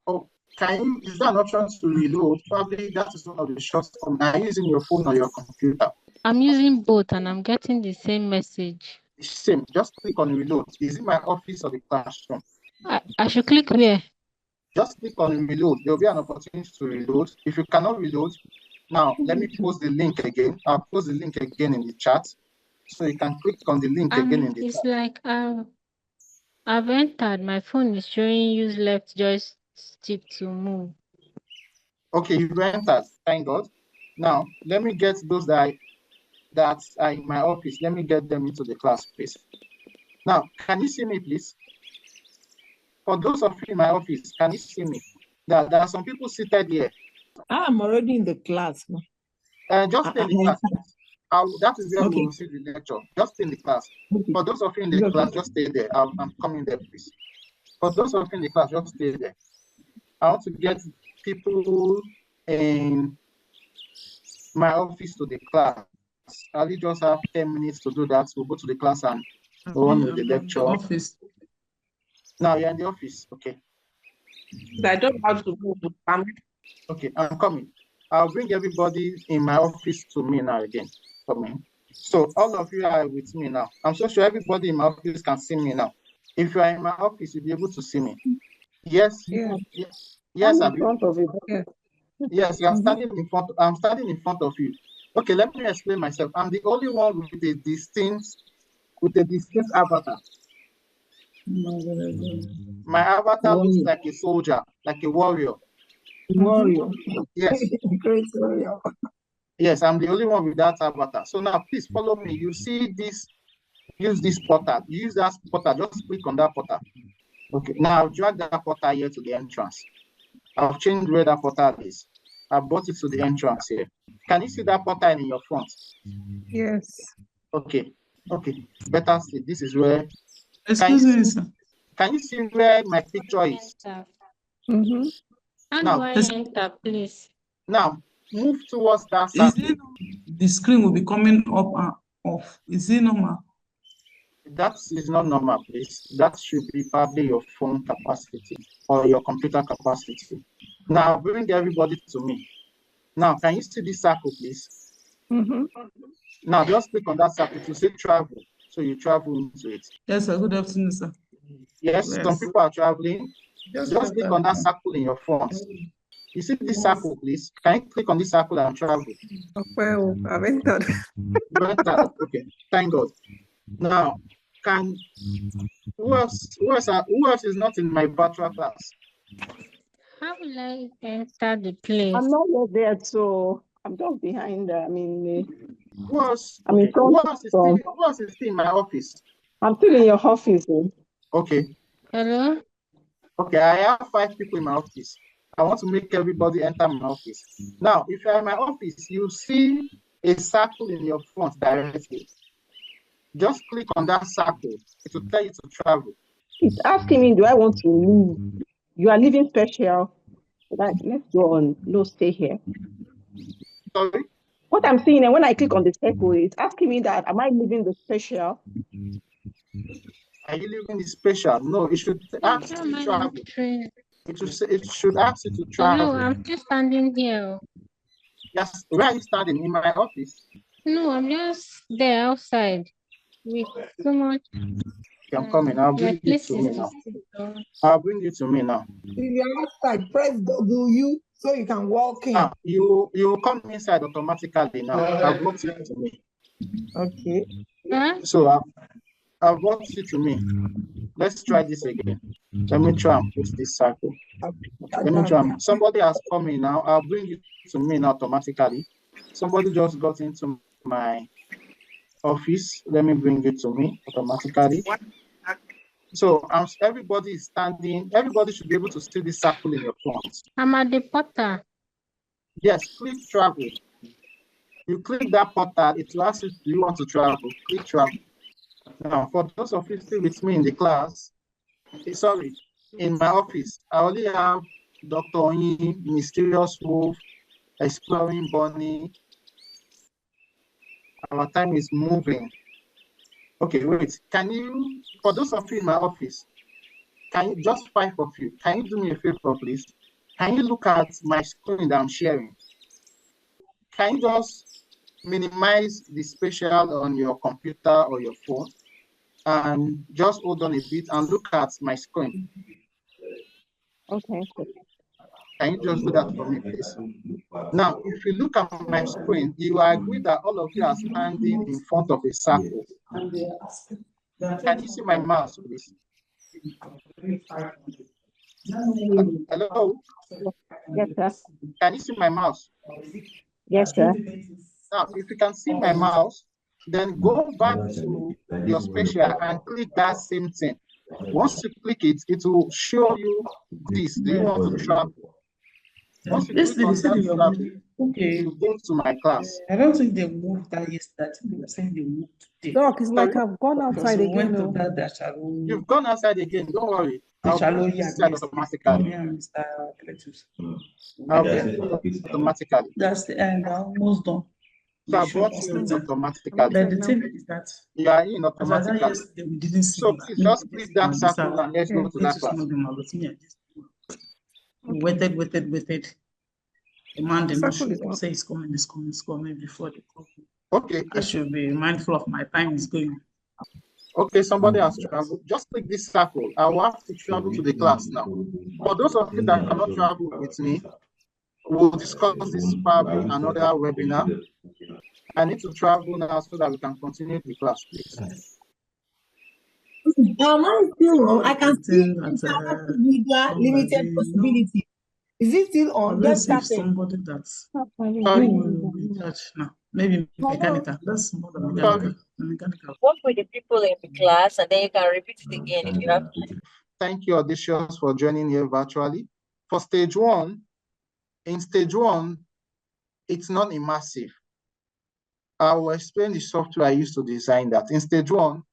Oh, is that an option to reload? Probably that is one of the shortcuts. Are you using your phone or your computer? I'm using both and I'm getting the same message. Same. Just click on reload. Is it my office or the classroom? I should click where? Just click on reload. There will be an opportunity to reload. If you cannot reload, now let me post the link again. I'll post the link again in the chat. So you can click on the link again in the It's chat. like I've entered. My phone is showing use left joystick to move. Okay, you've entered. Thank God. Now let me get those that are in my office. Let me get them into the class, please. Now, can you see me, please? For those of you in my office, can you see me? There are some people seated here. I'm already in the class. Just stay in the class. That is where we will see the lecture. Just stay in the class. For those of you in the class, just stay there. I'm coming there, please. For those of you in the class, just stay there. I want to get people in my office to the class. I'll just have 10 minutes to do that. We'll go to the class and go on with the lecture. Office. Now you're in the office, okay? I don't have to go to family. Okay, I'm coming. I'll bring everybody in my office to me now again. Coming. So all of you are with me now. I'm so sure everybody in my office can see me now. If you are in my office, you'll be able to see me. Yes. Yes, I'm in front of you. Yeah. Yes, you are standing in front. I'm standing in front of you. Okay, let me explain myself. I'm the only one with a distinct avatar. My avatar looks like a soldier, like a warrior. Warrior. Yes. Great warrior. Yes, I'm the only one with that avatar. So now please follow me. You see this, use this portal. Use that portal, just click on that portal. Okay, now I'll drag that portal here to the entrance. I've changed where that portal is. I brought it to the entrance here. Can you see that portal in your front? Yes. Okay. Okay. Better see. This is where. Excuse me, sir. Can you see where my picture is? Mm-hmm. How Now, do I enter, please? Now, move towards that circle. The screen will be coming up and off. Is it normal? That is not normal, please. That should be probably your phone capacity or your computer capacity. Now, bring everybody to me. Now, can you see this circle, please? Mm-hmm. Now, just click on that circle to say travel. So you travel into it. Yes, sir. Good afternoon, sir. Yes, some people are traveling. Just click on that circle in your phone. You see this circle, please? Can you click on this circle and travel? Well, I've entered. You entered. Okay, thank God. Now, who else is not in my virtual class? How will I enter the place? I'm not yet there, so I'm just behind. Who else? I'm in front. Who else is still in my office? I'm still in your office. Okay. Hello? Okay, I have 5 people in my office. I want to make everybody enter my office. Now, if you're in my office, you see a circle in your front directly. Just click on that circle. It will tell you to travel. It's asking me, do I want to leave? You are leaving special. Let's go on. No, stay here. Sorry? What I'm seeing, and when I click on the circle, it's asking me that, am I leaving the special? Are you leaving the special? No, it should ask you to travel. It should ask you to travel. No, I'm just standing here. Yes, where are you standing? In my office? No, I'm just there outside with so much. I'm coming. I'll bring you to me now. I'll bring you to me now. If you're outside, press W so you can walk in. You will come inside automatically now. I've brought you to me. Okay. Huh? So I've brought you to me. Let's try this again. Let me try and post this circle. Let me try. Somebody has come in now. I'll bring it to me automatically. Somebody just got into my office. Let me bring it to me automatically. So everybody is standing. Everybody should be able to see the circle in your front. I'm at the portal. Yes, click travel. You click that portal, it will ask you, do you want to travel? Click travel. Now, for those of you still with me in the class, sorry, in my office, I only have Dr. Onyi, Mysterious Wolf, Exploring Bunny. Our time is moving. Okay, wait. Can you, for those of you in my office, can you, just 5 of you, can you do me a favor, please? Can you look at my screen that I'm sharing? Can you just minimize the spatial on your computer or your phone and just hold on a bit and look at my screen? Okay. Can you just do that for me, please? Now, if you look at my screen, you agree that all of you are standing in front of a circle. Can you see my mouse, please? Hello? Yes, sir. Can you see my mouse? Yes, sir. Now, if you can see my mouse, then go back to your spatial and click that same thing. Once you click it, it will show you this. Do you want to travel? Once you click on that travel, you go to my class. I don't think they moved that yesterday. They were saying they moved today. Doc, it's like I've gone outside again. You've gone outside again. Don't worry. I'll bring you inside automatically. I'll bring you automatically. That's the end. I'm almost done. So I brought you in automatically. But the thing is that you are in automatically. We didn't see so please just click that circle and let's go to that class. We waited. The man did not say it's coming before they come. Okay. I should be mindful of my time is going. Okay, somebody has traveled. Just click this circle. I will have to travel to the class now. For those of you that cannot travel with me, we'll discuss this probably another webinar. I need to travel now so that we can continue the class, please. I can see media limited possibility. Is it still on? Let's see somebody that's maybe mechanical. That's more than mechanical. Work with the people in the class and then you can repeat it again if you have time. Thank you, Audacious, for joining here virtually. For stage 1, in stage 1, it's not immersive. I will explain the software I used to design that. In stage 1,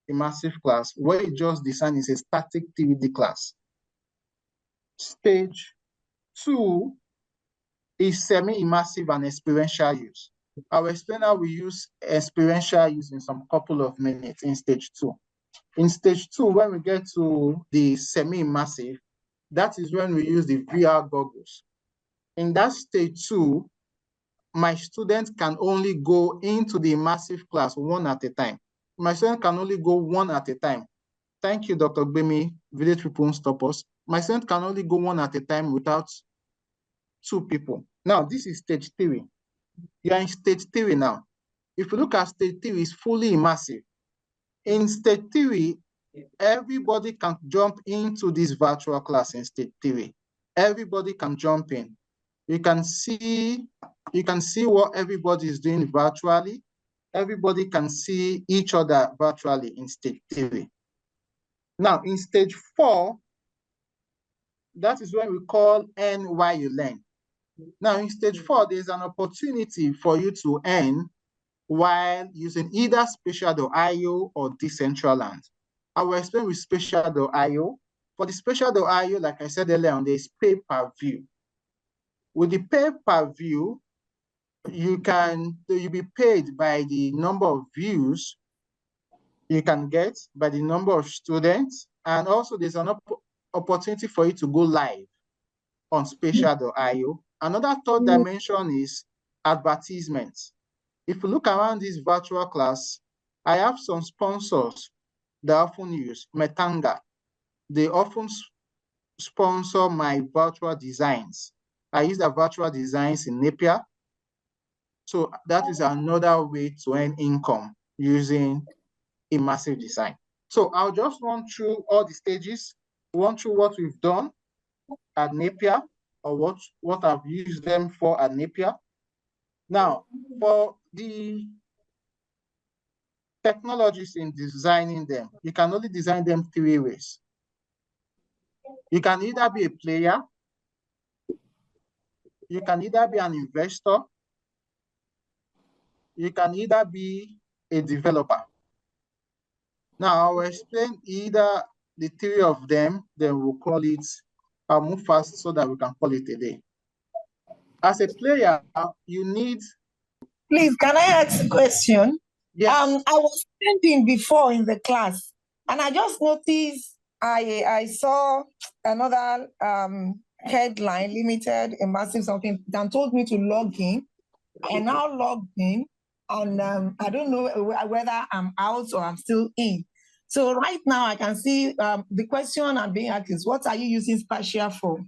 immersive class, where you just design is a static 3D class. Stage 2 is semi-immersive and experiential use. I will explain how we use experiential use in some couple of minutes in stage 2. In stage 2, when we get to the semi-immersive, that is when we use the VR goggles. In that stage 2, my students can only go into the immersive class one at a time. My students can only go one at a time. Thank you, Dr. Gbemi. Village people won't stop us. My students can only go one at a time without 2 people. Now, this is stage 3. You are in stage 3 now. If you look at stage 3, it's fully immersive. In stage 3, everybody can jump into this virtual class in stage 3. Everybody can jump in. You can see what everybody is doing virtually. Everybody can see each other virtually in stage 3. Now, in stage 4, that is when we call earn while you learn. Now, in stage 4, there's an opportunity for you to earn while using either Spatial.io or Decentraland. I will explain with Spatial.io. For the Spatial.io, like I said earlier on, there's pay-per-view. With the pay-per-view, you'll be paid by the number of views you can get, by the number of students, and also there's an opportunity for you to go live on Spatial.io. Another third dimension is advertisements. If you look around this virtual class, I have some sponsors that I often use. Metanga, they often sponsor my virtual designs. I use the virtual designs in Napier. So that is another way to earn income using immersive design. So I'll just run through all the stages, run through what we've done at Napier, or what I've used them for at Napier. Now, for the technologies in designing them, you can only design them 3 ways. You can either be a player, you can either be an investor, you can either be a developer. Now, I'll explain either the 3 of them, then we'll call it, I'll move fast so that we can call it a day. As a player, you need... Please, can I ask a question? Yes. I was standing before in the class, and I just noticed I saw another headline, limited, immersive something, that told me to log in. I now logged in, and I don't know whether I'm out or I'm still in. So right now I can see the question I'm being asked is, what are you using Spatial for?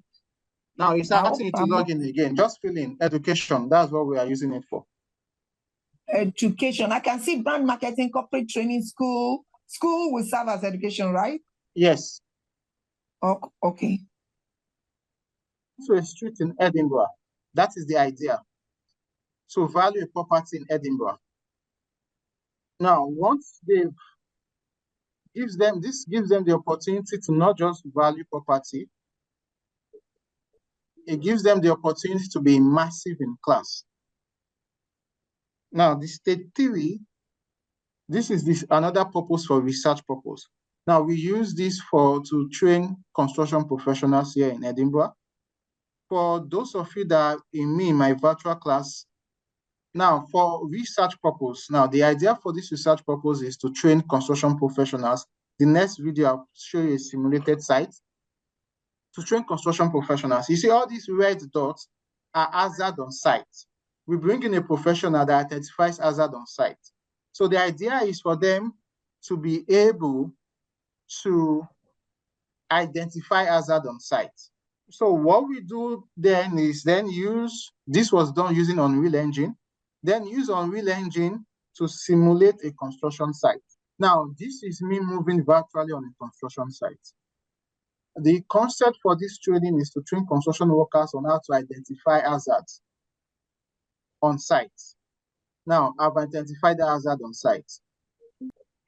Now it's asking you to log in again. Just fill in education. That's what we are using it for. Education. I can see brand marketing, corporate training, school. School will serve as education, right? Yes. Oh, okay. So a street in Edinburgh. That is the idea. So value a property in Edinburgh. Now, once this gives them the opportunity to not just value property, it gives them the opportunity to be immersive in class. Now, the stage 3, this is another purpose for research purpose. Now, we use this to train construction professionals here in Edinburgh. For those of you that in my virtual class, now for research purpose, now the idea for this research purpose is to train construction professionals. The next video, I'll show you a simulated site to train construction professionals. You see all these red dots are hazard on site. We bring in a professional that identifies hazard on site. So the idea is for them to be able to identify hazard on site. So what we do then is this was done using Unreal Engine, then use Unreal Engine to simulate a construction site. Now, this is me moving virtually on a construction site. The concept for this training is to train construction workers on how to identify hazards on site. Now, I've identified the hazard on site.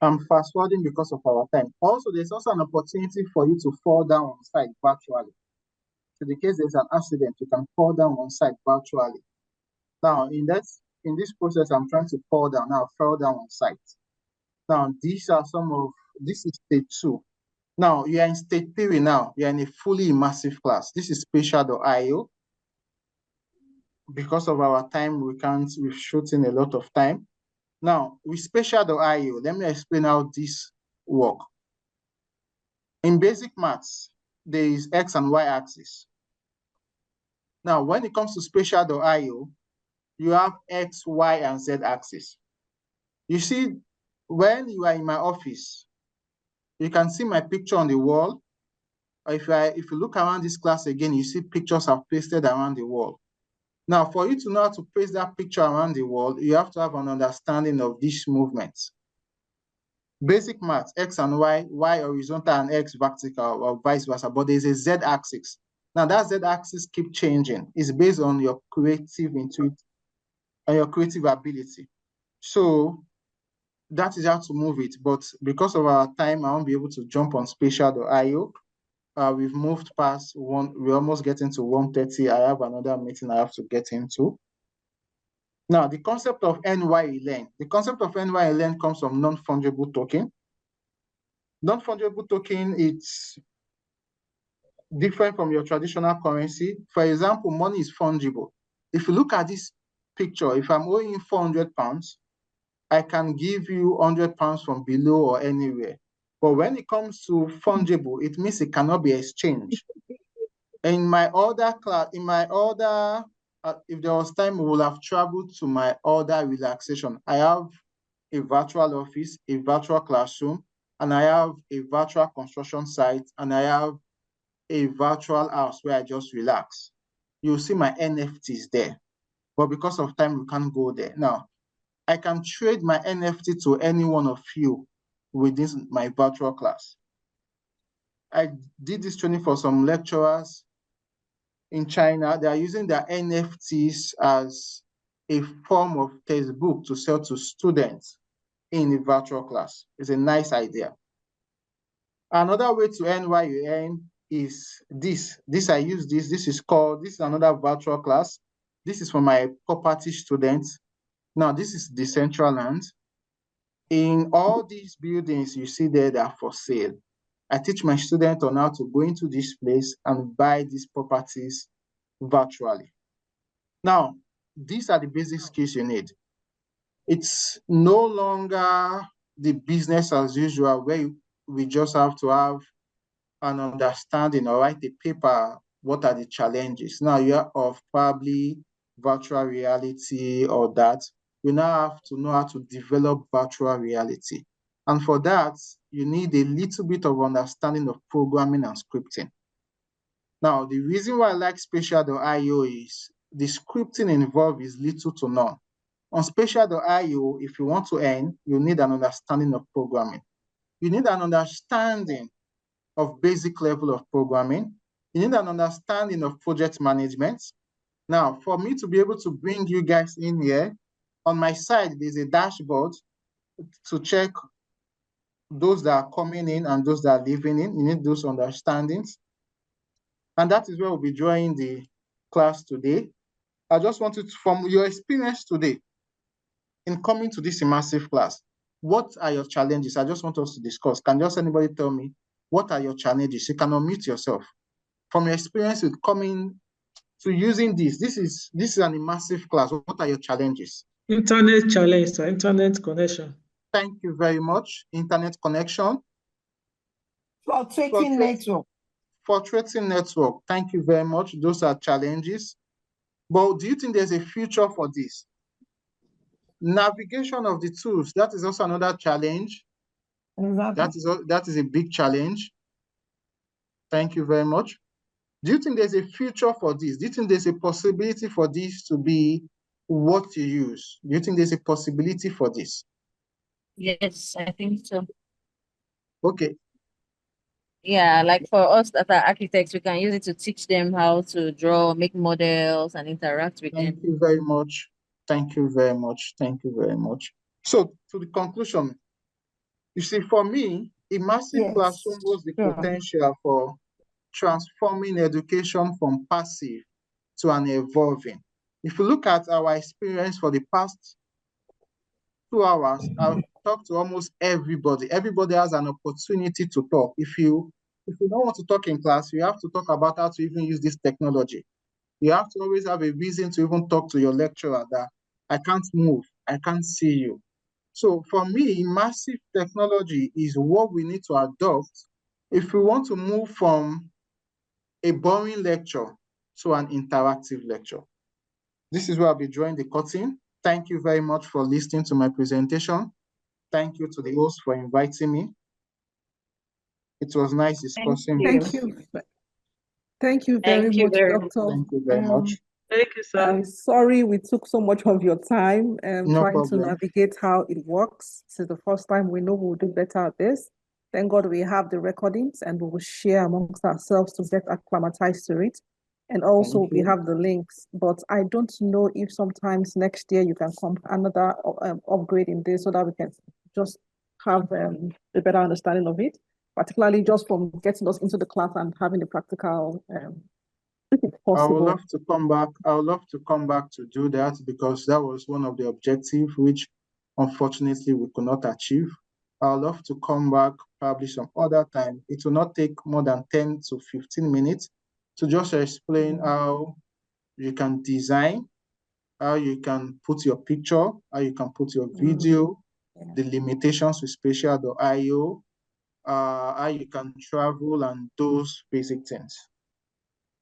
I'm fast forwarding because of our time. Also, there's also an opportunity for you to fall down on site virtually. So in case there's an accident, you can fall down on site virtually. Now, in this process, I'm trying to fall down. Now, I fell down on site. Now, this is stage 2. Now, you're in stage 3 now. You're in a fully immersive class. This is Spatial.io. Because of our time, we're shooting a lot of time. Now, with Spatial.io, let me explain how this works. In basic maths, there is X and Y axis. Now, when it comes to Spatial.io, you have X, Y, and Z axis. You see, when you are in my office, you can see my picture on the wall. If you look around this class again, you see pictures I've pasted around the wall. Now, for you to know how to paste that picture around the wall, you have to have an understanding of these movements. Basic maths, X and Y, Y horizontal and X vertical, or vice versa, but there's a Z axis. Now, that Z axis keeps changing. It's based on your creative ability. So that is how to move it. But because of our time, I won't be able to jump on Spatial.io. We've moved past we're almost getting to 1:30. I have another meeting I have to get into. Now, the concept of NYLN. The concept of NYLN comes from non-fungible token. Non-fungible token, it's different from your traditional currency. For example, money is fungible. If you look at this picture, if I'm owing 400 pounds, I can give you 100 pounds from below or anywhere. But when it comes to fungible, it means it cannot be exchanged. In my other class, if there was time, we will have traveled to my other relaxation. I have a virtual office, a virtual classroom, and I have a virtual construction site, and I have a virtual house where I just relax. You'll see my NFTs there. But because of time, we can't go there. Now, I can trade my NFT to any one of you within my virtual class. I did this training for some lecturers in China. They are using their NFTs as a form of textbook to sell to students in a virtual class. It's a nice idea. Another way to earn while you earn is this. This is another virtual class. This is for my property students. Now, this is Decentraland. In all these buildings you see there, they are for sale. I teach my students on how to go into this place and buy these properties virtually. Now, these are the basic skills you need. It's no longer the business as usual where we just have to have an understanding or write a paper, what are the challenges. Now you are of probably virtual reality or that. You now have to know how to develop virtual reality. And for that, you need a little bit of understanding of programming and scripting. Now, the reason why I like Spatial.io is the scripting involved is little to none. On Spatial.io, if you want to earn, you need an understanding of programming. You need an understanding of basic level of programming. You need an understanding of project management. Now, for me to be able to bring you guys in here, on my side, there's a dashboard to check those that are coming in and those that are leaving in. You need those understandings. And that is where we'll be joining the class today. I just wanted to, from your experience today in coming to this immersive class, what are your challenges? I just want us to discuss. Can just anybody tell me, what are your challenges? You can unmute yourself. From your experience with coming to using this is an immersive class. What are your challenges? Internet challenge, sir. Internet connection. Thank you very much. Internet connection. Fluctuating network. Fluctuating network. Thank you very much. Those are challenges. But do you think there's a future for this? Navigation of the tools, that is also another challenge. Exactly. That is a big challenge. Thank you very much. Do you think there's a future for this? Do you think there's a possibility for this to be what you use? Do you think there's a possibility for this? Yes, I think so. Okay. Yeah, like for us that are architects, we can use it to teach them how to draw, make models, and interact with them. Thank you very much. Thank you very much. Thank you very much. So, to the conclusion, you see, for me, immersive classroom holds the potential for transforming education from passive to an evolving. If you look at our experience for the past 2 hours, I've talked to almost everybody. Everybody has an opportunity to talk. If you don't want to talk in class, you have to talk about how to even use this technology. You have to always have a reason to even talk to your lecturer that I can't move, I can't see you. So for me, immersive technology is what we need to adopt if we want to move from a boring lecture to an interactive lecture. This is where I'll be drawing the curtain. Thank you very much for listening to my presentation. Thank you to the host for inviting me. It was nice discussing Thank this. you. Thank you very much, Doctor. Thank you very much. Thank you, sir. I'm sorry we took so much of your time No trying problem. to navigate how it works. This is the first time we know we'll do better at this. Thank God we have the recordings and we will share amongst ourselves to get acclimatized to it. And also we have the links, but I don't know if sometimes next year you can come another upgrade in this so that we can just have a better understanding of it, particularly just from getting us into the class and having the practical if it's I would possible. love to come back. I would love to come back to do that because that was one of the objectives which unfortunately we could not achieve. I would love to come back probably some other time. It will not take more than 10 to 15 minutes to just explain how you can design, how you can put your picture, how you can put your video, the limitations with Spatial.io, how you can travel and those basic things.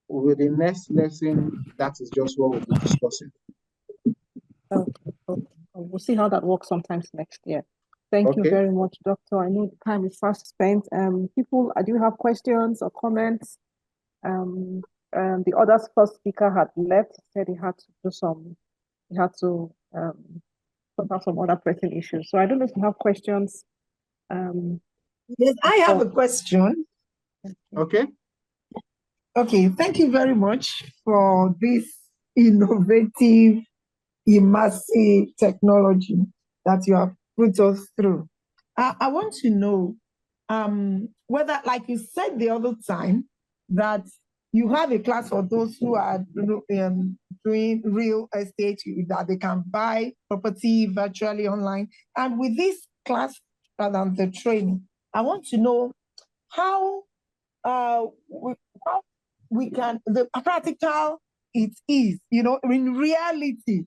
With the next lesson, that is just what we'll be discussing. Okay. We'll see how that works sometimes next year. Thank you Okay. very much, Doctor. I know the time is fast spent. People, do you have questions or comments? The other first speaker had left. He said he had to sort out some other pressing issues. So I don't know if you have questions Yes, I have a question. Okay. Okay, thank you very much for this innovative, immersive technology that you have put us through. I want to know whether, like you said the other time, that you have a class for those who are doing real estate, that they can buy property virtually online. And with this class and the training, I want to know how we can, the practical it is, in reality,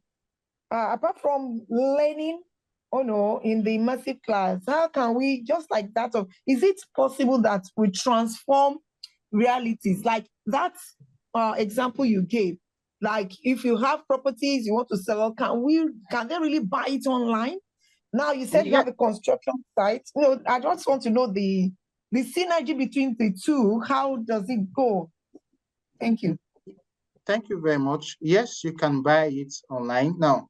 apart from learning, in the immersive class, how can we, just like that, is it possible that we transform realities like that example you gave? Like if you have properties you want to sell, can they really buy it online? Now you said you have a construction site. I just want to know the synergy between the two. How does it go? Thank you. Thank you very much. Yes, you can buy it online. Now,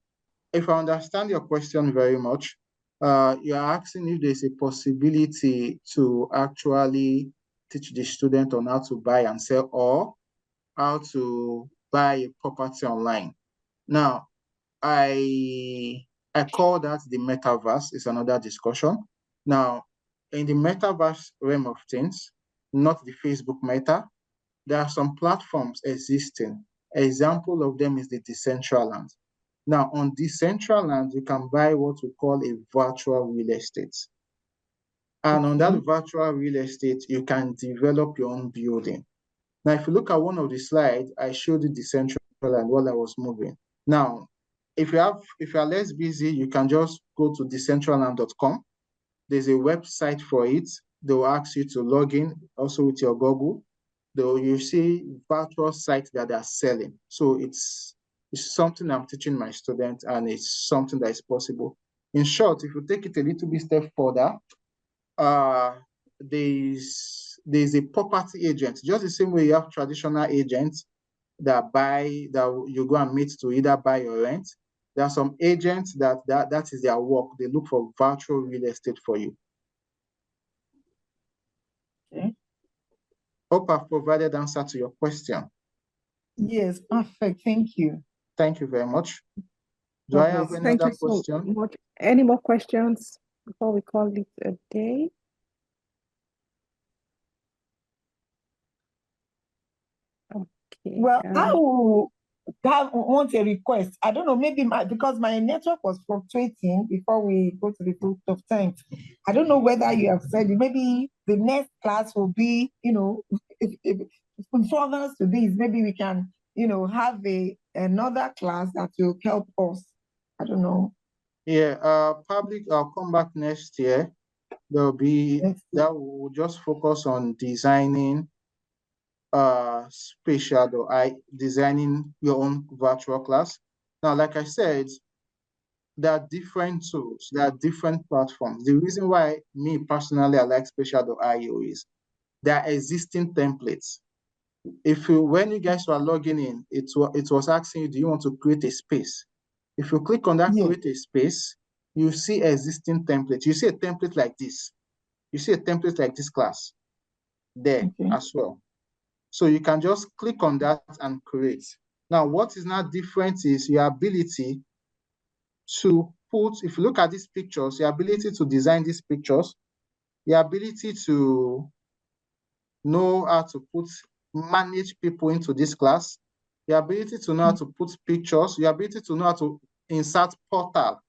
if I understand your question very much, you're asking if there's a possibility to actually teach the student on how to buy and sell, or how to buy a property online. Now, I call that the metaverse. Is another discussion. Now, in the metaverse realm of things, not the Facebook Meta, there are some platforms existing. Example of them is the Decentraland. Now, on Decentraland, you can buy what we call a virtual real estate. And on that virtual real estate, you can develop your own building. Now, if you look at one of the slides, I showed you Decentraland while I was moving. Now, if you are less busy, you can just go to decentraland.com. There's a website for it. They will ask you to log in also with your Google. Though you see virtual sites that are selling. So it's something I'm teaching my students, and it's something that is possible. In short, if you take it a little bit step further, there's a property agent, just the same way you have traditional agents that you go and meet to either buy or rent. There are some agents that is their work. They look for virtual real estate for you. Okay. Hope I've provided answer to your question. Yes, perfect. Thank you. Thank you very much. Do I have any other question? So much. Any more questions before we call it a day? Okay. Well, I will want a request. I don't know, maybe because my network was fluctuating before we go to the fruit of time. I don't know whether you have said it. Maybe the next class will be, if further to this, maybe we can, have another class that will help us. I don't know. Yeah, I'll come back next year. There'll be that will just focus on designing designing your own virtual class. Now, like I said, there are different tools, there are different platforms. The reason why me personally I like Spatial.io is there are existing templates. When you guys were logging in, it was asking you, do you want to create a space? If you click on that create a space, you see existing templates. You see a template like this. You see a template like this class there as well. So you can just click on that and create. Now, what is now different is your ability to put, if you look at these pictures, your ability to design these pictures, your ability to know how to manage people into this class, your ability to know how to put pictures, your ability to know how to insert portal.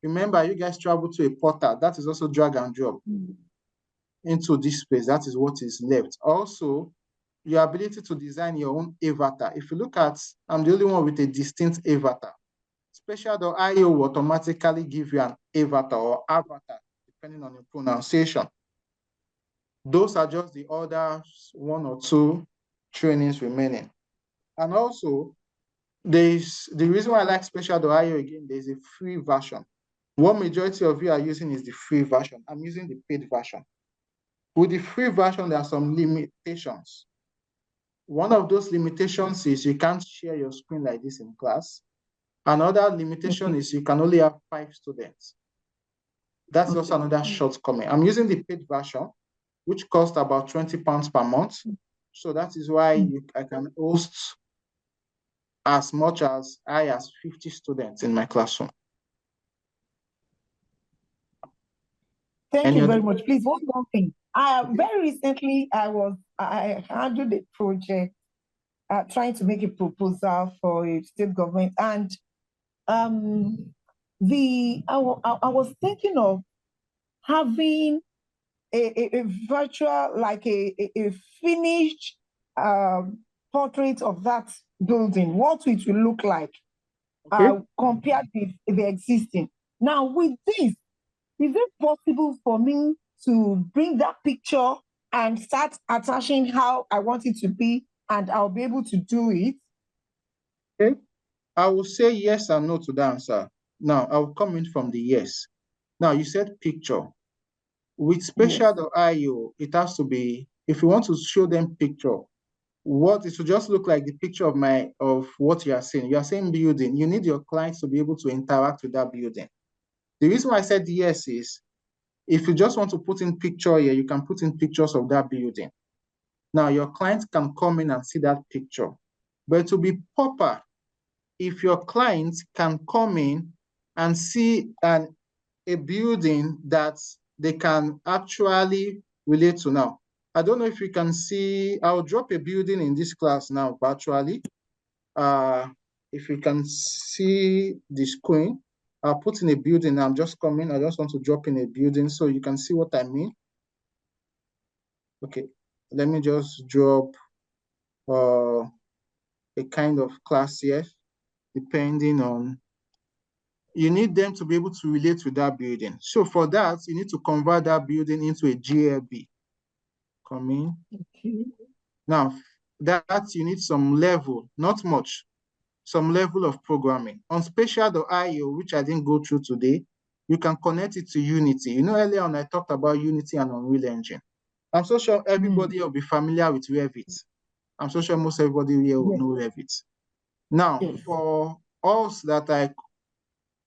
Remember, you guys travel to a portal. That is also drag and drop into this space. That is what is left. Also, your ability to design your own avatar. If you look at, I'm the only one with a distinct avatar. Spatial.io will automatically give you an avatar or avatar, depending on your pronunciation. Those are just the other 1 or 2 trainings remaining. And also, the reason why I like Spatial.io again, there's a free version. What majority of you are using is the free version. I'm using the paid version. With the free version, there are some limitations. One of those limitations is you can't share your screen like this in class. Another limitation is you can only have 5 students. That's also another shortcoming. I'm using the paid version, which costs about £20 per month. So that is why I can host as much as high as 50 students in my classroom. Thank you very much. Please, one thing. Very recently, I handled a project trying to make a proposal for a state government, and I was thinking of having a virtual, like a finished portrait of that building, what it will look like compared with the existing. Now, with this, is it possible for me to bring that picture and start attaching how I want it to be, and I'll be able to do it? Okay. I will say yes and no to the answer. Now, I will come in from the yes. Now, you said picture. With spatial.io, it has to be, if you want to show them picture, what it should just look like the picture of what you are seeing. You are saying building. You need your clients to be able to interact with that building. The reason why I said yes is, if you just want to put in picture here, you can put in pictures of that building. Now, your clients can come in and see that picture. But to be proper, if your clients can come in and see a building that they can actually relate to now. I don't know if you can see, I'll drop a building in this class now virtually. If you can see the screen, I'll put in a building. I'm just coming. I just want to drop in a building so you can see what I mean. Okay, let me just drop a kind of class here, depending on, you need them to be able to relate with that building. So for that, you need to convert that building into a GLB. Come in. Okay. Now, that you need some level, not much, some level of programming. On spatial.io, which I didn't go through today, you can connect it to Unity. You know, earlier on I talked about Unity and Unreal Engine. I'm so sure everybody will be familiar with Revit. I'm so sure most everybody here will know Revit. Now, for us that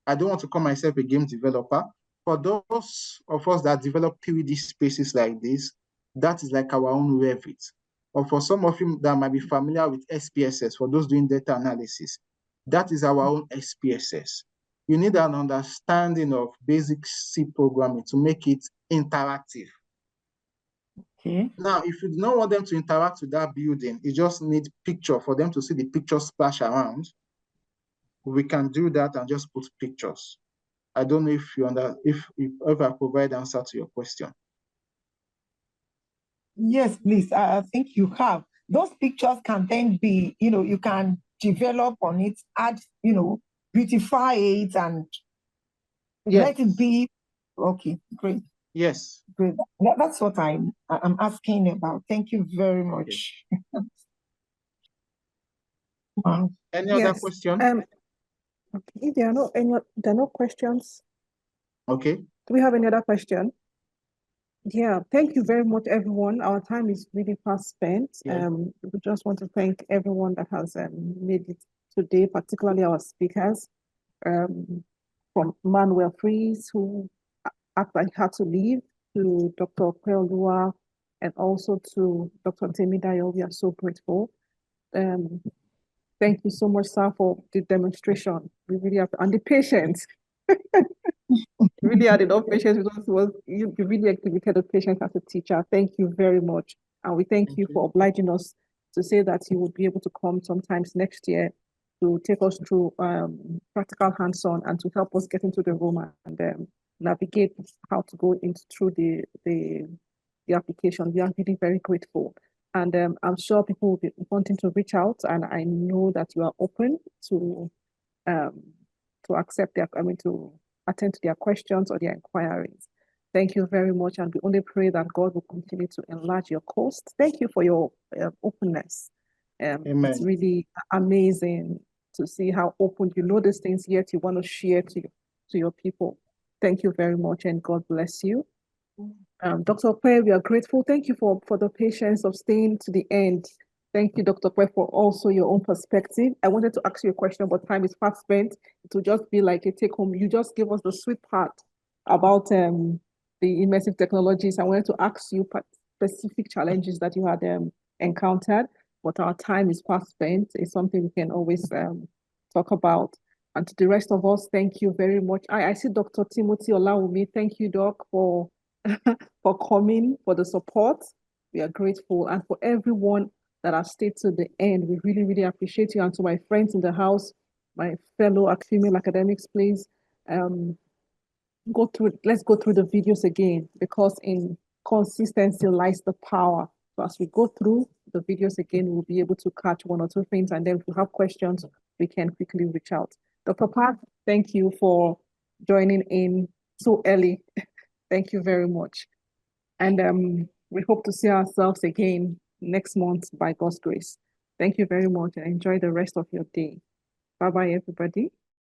I don't want to call myself a game developer. For those of us that develop 3D spaces like this, that is like our own Revit. Or for some of you that might be familiar with SPSS, for those doing data analysis, that is our own SPSS. You need an understanding of basic C programming to make it interactive. Okay. Now, if you don't want them to interact with that building, you just need picture for them to see the picture splash around. We can do that and just put pictures. I don't know if you if I provide answer to your question. Yes, please. I think you have. Those pictures can then be, you can develop on it, add, beautify it and let it be. Okay, great. Yes. Great. That's what I'm asking about. Thank you very much. Okay. Wow. Any other question? Okay. If there are no questions. Okay. Do we have any other question? Yeah, thank you very much, everyone. Our time is really fast spent. Yeah. We just want to thank everyone that has made it today, particularly our speakers, from Manuel Fries, who actually had to leave, to Dr. Kweolua, and also to Dr. Temidayo. We are so grateful. Thank you so much, sir, for the demonstration. We really have, and the patience. Really had enough patience because you really exhibited the patience as a teacher. Thank you very much. And we thank you for obliging us to say that you will be able to come sometimes next year to take us through practical hands-on and to help us get into the room and navigate how to go through the application. We are really very grateful. And I'm sure people will be wanting to reach out, and I know that you are open to accept to attend to their questions or their inquiries. Thank you very much, and we only pray that God will continue to enlarge your coast. Thank you for your openness. Amen. It's really amazing to see how open you know these things, yet you want to share to your people. Thank you very much, and God bless you. Dr. Kwe, we are grateful. Thank you for the patience of staying to the end. Thank you, Dr. Kwe, for also your own perspective. I wanted to ask you a question, but time is fast spent. It will just be like a take home. You just gave us the sweet part about the immersive technologies. I wanted to ask you specific challenges that you had encountered, but our time is fast spent. It's something we can always talk about. And to the rest of us, thank you very much. I see Dr. Timothy Olawumi. Thank you, Doc, for for coming, for the support. We are grateful. And for everyone that has stayed to the end, we really, really appreciate you. And to my friends in the house, my fellow female academics, please let's go through the videos again, because in consistency lies the power. So as we go through the videos again, we'll be able to catch one or two things. And then if you have questions, we can quickly reach out. Dr. Park, thank you for joining in so early. Thank you very much. And we hope to see ourselves again next month by God's grace. Thank you very much and enjoy the rest of your day. Bye-bye, everybody.